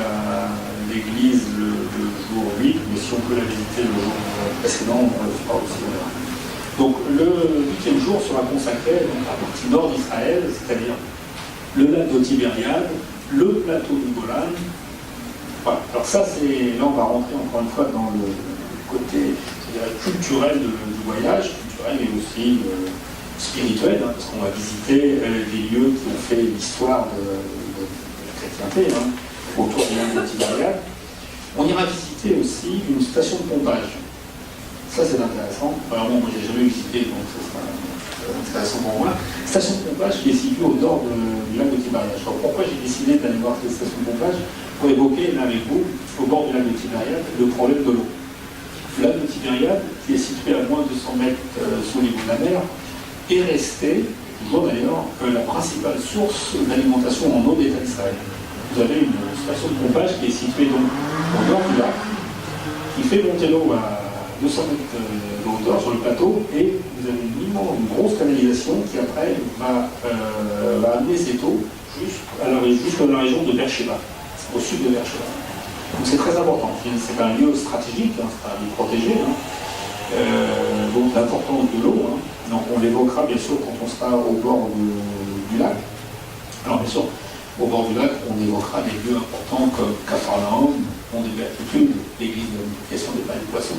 l'église le jour 8, mais si on peut la visiter le jour précédent, on le fera aussi. Donc, le 8e jour sera consacré à la partie nord d'Israël, c'est-à-dire le lac de Tibériade, le plateau du Golan. Voilà. Alors ça, là, on va rentrer encore une fois dans le côté culturel du voyage, culturel et aussi spirituel, parce qu'on va visiter des lieux qui ont fait l'histoire de la chrétienté, autour du lac de Tibériade. On ira visiter aussi une station de pompage. Ça, c'est intéressant. Alors bon, moi, je n'ai jamais visité, donc ça sera intéressant pour moi. Station de pompage qui est située au nord du lac de Tibériade. Alors, pourquoi j'ai décidé d'aller voir cette station de pompage? Pour évoquer, là avec vous, au bord du lac de Tibériade, le problème de l'eau. Le lac de Tibériade, qui est situé à moins de 200 mètres sous le niveau de la mer, est resté, toujours d'ailleurs, la principale source d'alimentation en eau d'État d'Israël. Vous avez une station de pompage qui est située donc au nord du lac, qui fait monter l'eau à 200 mètres de hauteur sur le plateau, et vous avez une grosse canalisation qui après va amener cette eau jusqu'à la région de Beersheba, au sud de Beersheba. Donc c'est très important. C'est un lieu stratégique, c'est un lieu protégé. Donc l'importance de l'eau. Donc on l'évoquera bien sûr quand on sera au bord du lac. Alors bien sûr, au bord du lac, on évoquera des lieux importants comme Capharnaüm, Mont des Béatitudes, l'église de l'Unification des pains et des poissons,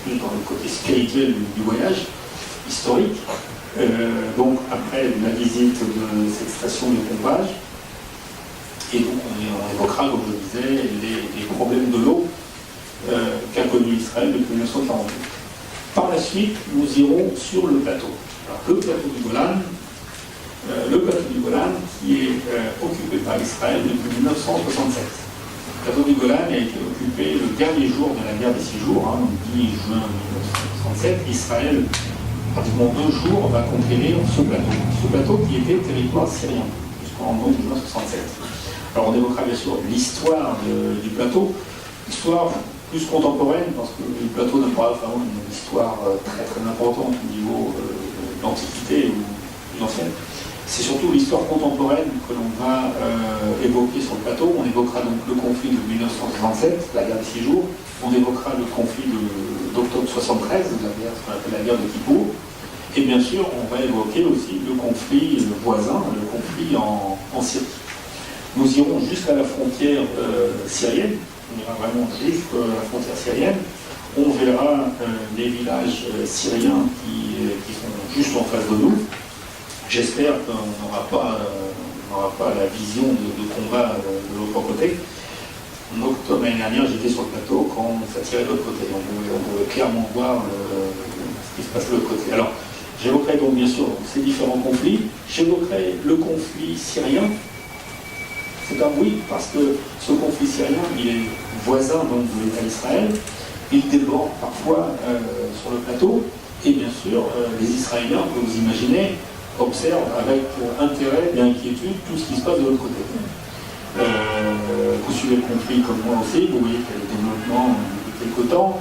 plus dans le côté spirituel du voyage historique. Donc après la visite de cette station de pompage, et donc on évoquera, comme je disais, les problèmes de l'eau qu'a connu Israël depuis 1948. Par la suite, nous irons sur le plateau. Alors, le plateau du Golan qui est occupé par Israël depuis 1967. Le plateau du Golan a été occupé le dernier jour de la guerre des 6 jours, le 10 juin 1967. Israël, pratiquement 2 jours, va conquérir ce plateau. Ce plateau qui était territoire syrien, jusqu'en 1967. Alors on évoquera bien sûr l'histoire du plateau. L'histoire, plus contemporaine, parce que le plateau n'a pas vraiment une histoire très très importante au niveau de l'Antiquité ou plus ancienne. C'est surtout l'histoire contemporaine que l'on va évoquer sur le plateau. On évoquera donc le conflit de 1937, la guerre des 6 jours. On évoquera le conflit d'octobre 73, ce qu'on appelle la guerre de Kippour. Et bien sûr, on va évoquer aussi le conflit voisin, le conflit en Syrie. Nous irons jusqu'à la frontière syrienne. On ira vraiment jusqu'à la frontière syrienne. On verra les villages syriens qui sont juste en face de nous. J'espère qu'on n'aura pas la vision de combat de l'autre côté. En octobre l'année dernière, j'étais sur le plateau quand ça tirait de l'autre côté. On pouvait clairement voir ce qui se passe de l'autre côté. Alors, j'évoquerai donc bien sûr ces différents conflits. J'évoquerai le conflit syrien. C'est un oui, parce que ce conflit syrien, il est voisin donc, de l'État d'Israël. Il déborde parfois sur le plateau. Et bien sûr, les Israéliens, que vous imaginez, observent avec intérêt et inquiétude tout ce qui se passe de l'autre côté. Vous suivez le conflit comme moi aussi, vous voyez qu'il y a des développements depuis quelque temps.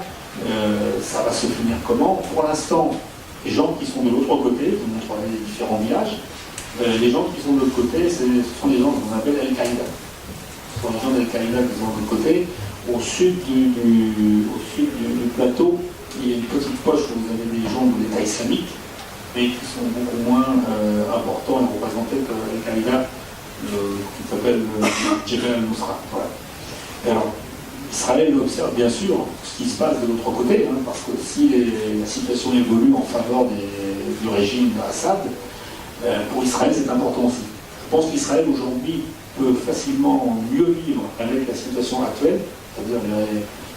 Ça va se finir comment? Pour l'instant, les gens qui sont de l'autre côté, je vous montrerai les différents villages, les gens qui sont de l'autre côté, ce sont des gens qu'on appelle Al-Qaïda. Ce sont les gens d'Al-Qaïda qui sont de l'autre côté. Au sud du plateau, il y a une petite poche où vous avez des gens de l'État islamique, mais qui sont beaucoup moins importants et représentés que Al-Qaïda, qui s'appelle Jebel al-Nusra. Voilà. Alors, Israël observe bien sûr ce qui se passe de l'autre côté, parce que si la situation évolue en faveur du régime d'Assad, pour Israël c'est important aussi. Je pense qu'Israël aujourd'hui peut facilement mieux vivre avec la situation actuelle, c'est-à-dire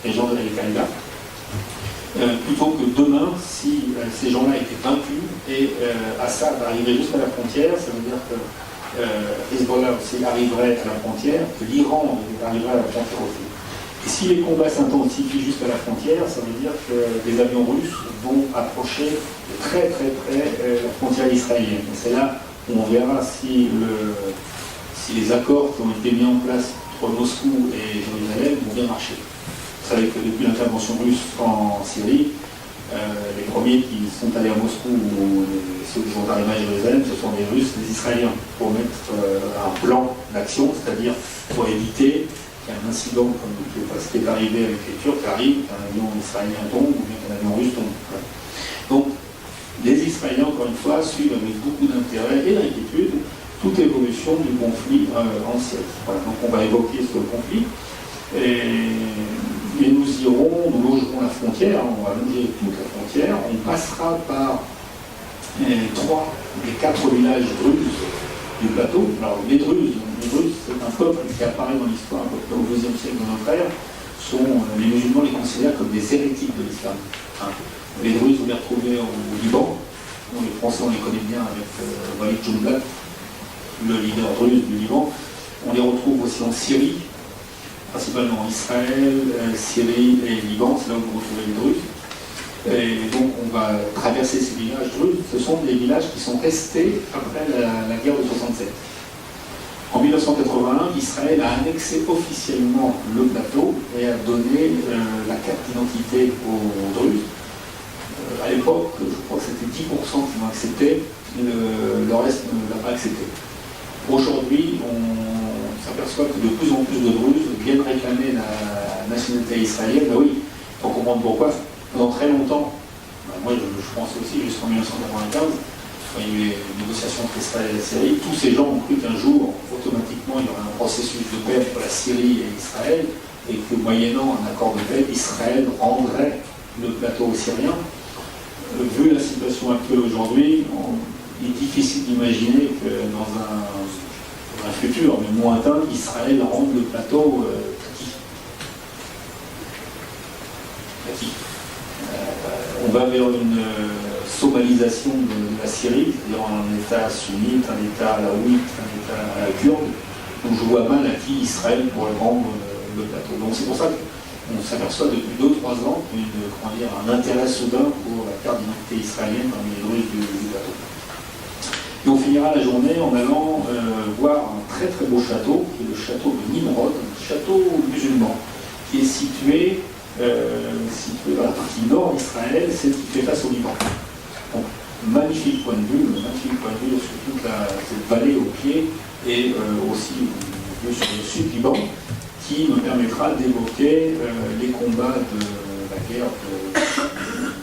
les gens de Al-Qaïda, plutôt que demain, si ces gens-là étaient vaincus et Assad arrivait jusqu'à la frontière, ça veut dire que Hezbollah aussi arriverait à la frontière, que l'Iran arriverait à la frontière aussi. Et si les combats s'intensifient jusqu'à la frontière, ça veut dire que des avions russes vont approcher de très très près la frontière israélienne. Et c'est là où on verra si les accords qui ont été mis en place entre Moscou et Jérusalem vont bien marcher. Vous savez que depuis l'intervention russe en Syrie, les premiers qui sont allés à Moscou ou ceux qui sont arrivés à Jérusalem, ce sont les Russes, les Israéliens, pour mettre un plan d'action, c'est-à-dire pour éviter qu'un incident comme ce qui est arrivé avec les Turcs arrive, qu'un avion israélien tombe ou bien qu'un avion russe tombe. Voilà. Donc, les Israéliens, encore une fois, suivent avec beaucoup d'intérêt et d'inquiétude toute évolution du conflit en Syrie. Voilà. Donc, on va évoquer ce conflit. Et nous longerons la frontière, on va longer toute la frontière, on passera par 3 des 4 villages druzes du plateau. Alors les Druzes, c'est un peuple qui apparaît dans l'histoire à peu près au IIe siècle de notre ère, les musulmans les considèrent comme des hérétiques de l'islam. Les Druzes, vous les retrouvez au Liban, les Français on les connaît bien avec Walid Jumblat, le leader druze du Liban. On les retrouve aussi en Syrie, principalement Israël, Syrie et Liban, c'est là où vous retrouvez les Druzes. Et donc on va traverser ces villages druzes. Ce sont des villages qui sont restés après la guerre de 67. En 1981, Israël a annexé officiellement le plateau et a donné la carte d'identité aux Druzes. À l'époque, je crois que c'était 10% qui l'ont accepté, le reste ne l'a pas accepté. Aujourd'hui, on s'aperçoit que de plus en plus de Druzes viennent réclamer la nationalité israélienne. Ben oui, il faut comprendre pourquoi. Pendant très longtemps, moi je pense aussi jusqu'en 1995, quand il y a eu les négociations entre Israël et la Syrie, tous ces gens ont cru qu'un jour, automatiquement, il y aurait un processus de paix entre la Syrie et Israël, et que moyennant un accord de paix, Israël rendrait le plateau syrien. Vu la situation actuelle aujourd'hui, il est difficile d'imaginer que dans un futur, mais lointain, Israël rende le plateau acquis. On va vers une somalisation de la Syrie, c'est-à-dire un État sunnite, un État alaouite, un État kurde. Donc je vois mal à qui Israël pourrait rendre le plateau. Donc c'est pour ça qu'on s'aperçoit depuis 2-3 ans un intérêt soudain pour la carte d'identité israélienne parmi les Druzes du plateau. Et on finira la journée en allant voir un très très beau château, qui est le château de Nimrod, un château musulman, qui est situé situé dans la partie nord d'Israël, celle qui fait face au Liban. Donc, magnifique point de vue sur toute cette vallée au pied et aussi vue sur le sud Liban, qui me permettra d'évoquer les combats de la guerre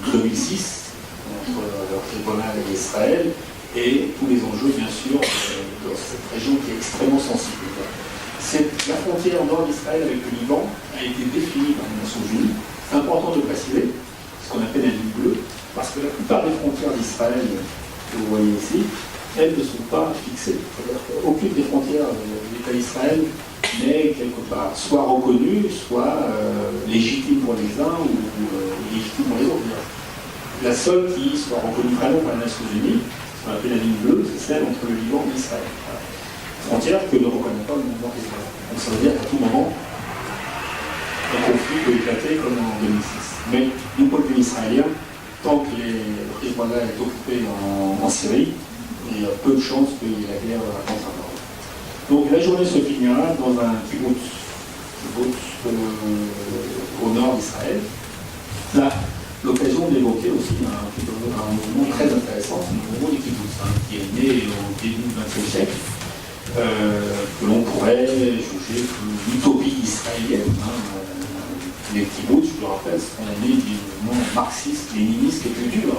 de 2006 entre le Hezbollah et Israël et tous les enjeux, bien sûr, dans cette région qui est extrêmement sensible. La frontière nord d'Israël avec le Liban a été définie par les Nations Unies. C'est important de préciser ce qu'on appelle la ligne bleue, parce que la plupart des frontières d'Israël que vous voyez ici, elles ne sont pas fixées. C'est-à-dire qu'aucune des frontières de l'État d'Israël n'est quelque part soit reconnue, soit légitime pour les uns ou illégitime pour les autres. La seule qui soit reconnue vraiment par les Nations Unies, ce qu'on appelle la ligne bleue, c'est celle entre le Liban et Israël. Frontière que ne reconnaît pas le mouvement d'Israël. Donc ça veut dire qu'à tout moment, un conflit peut éclater comme en 2006. Mais du point de vue israélien, tant que le Hezbollah est occupé en Syrie, il y a peu de chances qu'il y ait la guerre contre un nord. Donc la journée se finira dans un kibbutz au nord d'Israël. Là, l'occasion d'évoquer aussi un mouvement très intéressant, c'est le mouvement des kibbutz, qui est né au début du XXe siècle. Que l'on pourrait juger comme l'utopie israélienne. Les kibbutz, je le rappelle, sont nés du mouvement marxiste-léniniste les plus dur,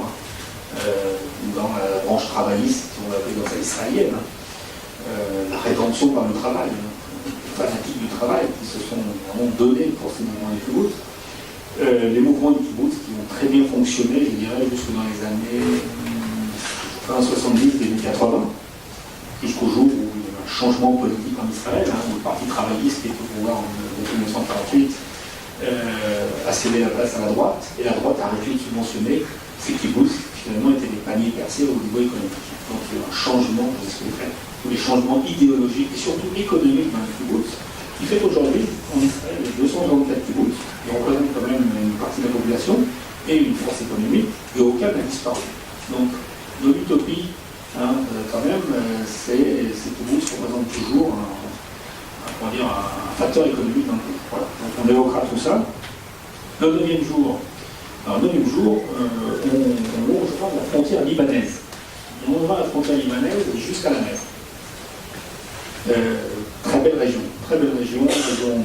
dans la branche travailliste, si on l'appelle comme ça, israélienne. La rédemption par le travail, les fanatiques du travail qui se sont vraiment donnés pour ces mouvements des kibbutz. Les mouvements des kibbutz qui ont très bien fonctionné, je dirais, jusque dans les années fin 70, début 80, jusqu'au jour où il y a eu un changement politique en Israël, où le parti travailliste qui est au pouvoir en 1948 a cédé la place à la droite, et la droite a arrêté de subventionner ces kibbutz qui finalement étaient des paniers percés au niveau économique. Donc il y a eu un changement de ce qu'on fait, tous les changements idéologiques et surtout économiques dans les kibbutz, qui fait qu'aujourd'hui, en Israël, il y a 234 kibbutz, qui représentent quand même une partie de la population et une force économique, et aucun n'a disparu. Donc de l'utopie, quand même, ces kibbutz représentent toujours un facteur économique dans le pays. Voilà. Donc on évoquera tout ça. Le neuvième jour, on longera la frontière libanaise. On longera la frontière libanaise jusqu'à la mer. Très belle région, région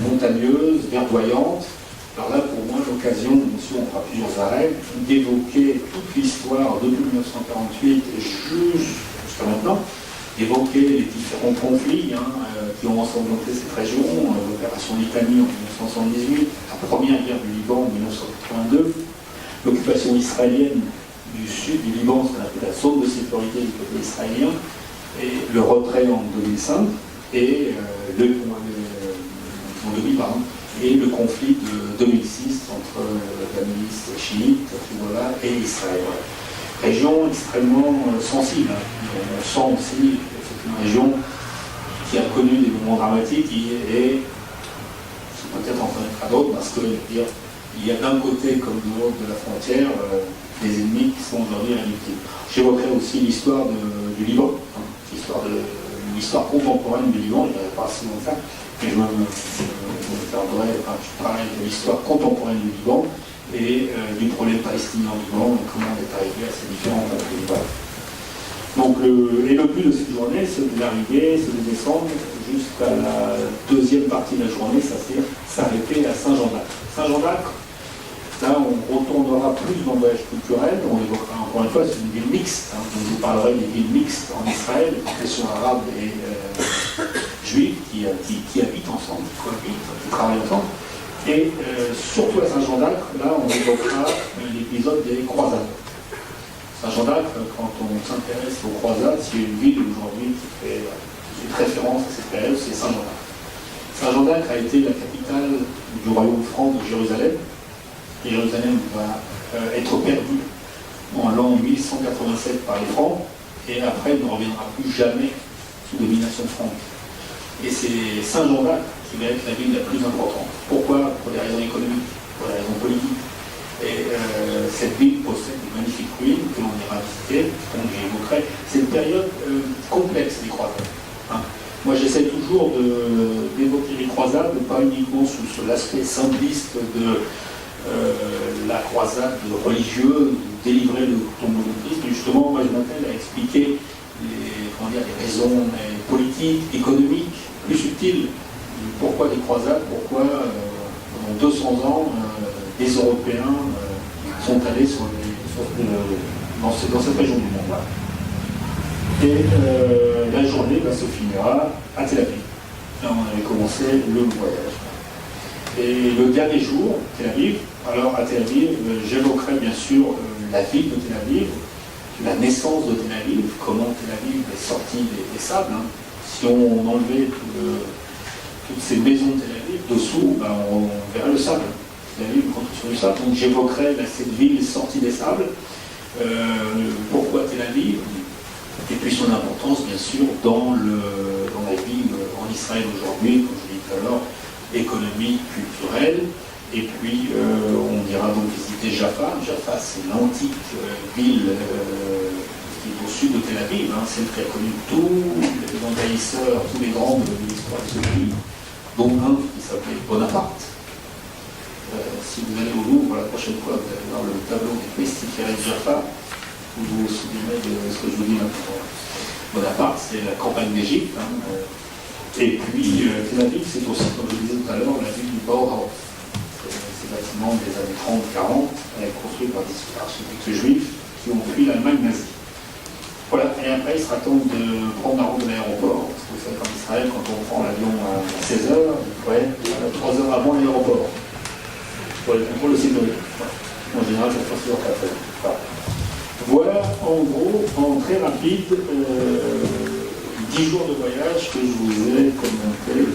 montagneuse, verdoyante. Alors là, pour moi, l'occasion, bien sûr, on fera plusieurs arrêts, d'évoquer toute l'histoire depuis 1948 jusqu'à maintenant, évoquer les différents conflits qui ont ensanglanté cette région, l'opération Litanie en 1978, la première guerre du Liban en 1982, l'occupation israélienne du sud du Liban, ce qu'on appelle la zone de sécurité du côté israélien, et le retrait en 2005, et le conflit de 2006 entre la milice chiite, Hezbollah et Israël. Région extrêmement sensible. On sent aussi que c'est une région qui a connu des moments dramatiques et peut-être en connaîtra d'autres parce qu'il y a d'un côté comme de l'autre de la frontière des ennemis qui sont aujourd'hui réductibles. J'évoquerai aussi l'histoire du Liban, l'histoire contemporaine du Liban, il n'y avait pas si longtemps, mais je parlerai de l'histoire contemporaine du Liban et du problème palestinien au Liban et comment on est arrivé à ces différents conflits. Voilà. Donc, le but de cette journée, c'est d'arriver, c'est de descendre jusqu'à la deuxième partie de la journée, c'est-à-dire s'arrêter à Saint-Jean-d'Acre. Saint-Jean-d'Acre, là, on retournera plus dans le voyage culturel, on évoquera encore une fois, c'est une ville mixte, donc je vous parlerai des villes mixtes en Israël, des confessions arabes et juives qui habitent ensemble, qui cohabitent, qui travaillent ensemble. Et surtout à Saint-Jean-d'Acre, là, on évoquera l'épisode des croisades. Saint-Jean-d'Acre, quand on s'intéresse aux croisades, s'il y a une ville aujourd'hui qui fait une référence à cette période, c'est Saint-Jean-d'Acre. Saint-Jean-d'Acre a été la capitale du royaume franc de Jérusalem. Et Jérusalem va être perdue en l'an 1187 par les Francs, et après il ne reviendra plus jamais sous domination franque. Et c'est Saint-Jean-d'Acre qui va être la ville la plus importante. Pourquoi? Pour des raisons économiques, pour des raisons politiques. Et cette ville possède de magnifiques ruines que l'on ira visiter, donc j'évoquerai. C'est une période complexe des croisades. Moi j'essaie toujours d'évoquer les croisades, pas uniquement sous l'aspect simpliste de la croisade religieuse, délivrer le tombeau de Christ. Mais justement, moi je m'appelle à expliquer les raisons politiques, économiques, plus subtiles. Pourquoi des croisades, pourquoi pendant 200 ans, des Européens sont allés dans cette région du monde. Voilà. Et la journée se finira à Tel Aviv. Là, on avait commencé le voyage. Et le dernier jour, Tel Aviv, alors à Tel Aviv, j'évoquerai bien sûr la ville de Tel Aviv, la naissance de Tel Aviv, comment Tel Aviv est sorti des sables. Hein. Si on enlevait toutes ces maisons de Tel Aviv, dessous, on verrait le sable. Tel Aviv construit sur le sable. Donc j'évoquerai cette ville sortie des sables. Pourquoi Tel Aviv? Et puis son importance, bien sûr, dans la vie en Israël aujourd'hui, comme je l'ai dit tout à l'heure, économique, culturelle. Et puis, on ira donc visiter Jaffa. Jaffa, c'est l'antique ville qui est au sud de Tel Aviv, hein, celle qui a connu tous les envahisseurs, tous les grands de l'histoire de ce pays, dont un qui s'appelait Bonaparte. Si vous allez au Louvre la prochaine fois, vous allez voir le tableau des pestiférés de Jaffa. Vous vous souvenez de ce que je vous dis maintenant. Bonaparte, c'est la campagne d'Égypte. Hein, et puis, Tel Aviv, c'est aussi, comme je le disais tout à l'heure, la ville du Bauhaus. Ces bâtiments des années 30-40, construits par des architectes juifs qui ont fui l'Allemagne nazie. Voilà, et après, il sera temps de prendre la route de l'aéroport. Parce que vous savez, qu'en Israël, quand on prend l'avion à 16h, ouais, 3 heures avant l'aéroport. Pour les contrôles de sécurité. En général, ça se passe sur la tête. Voilà, en gros, en très rapide, 10 jours de voyage que je vous ai commenté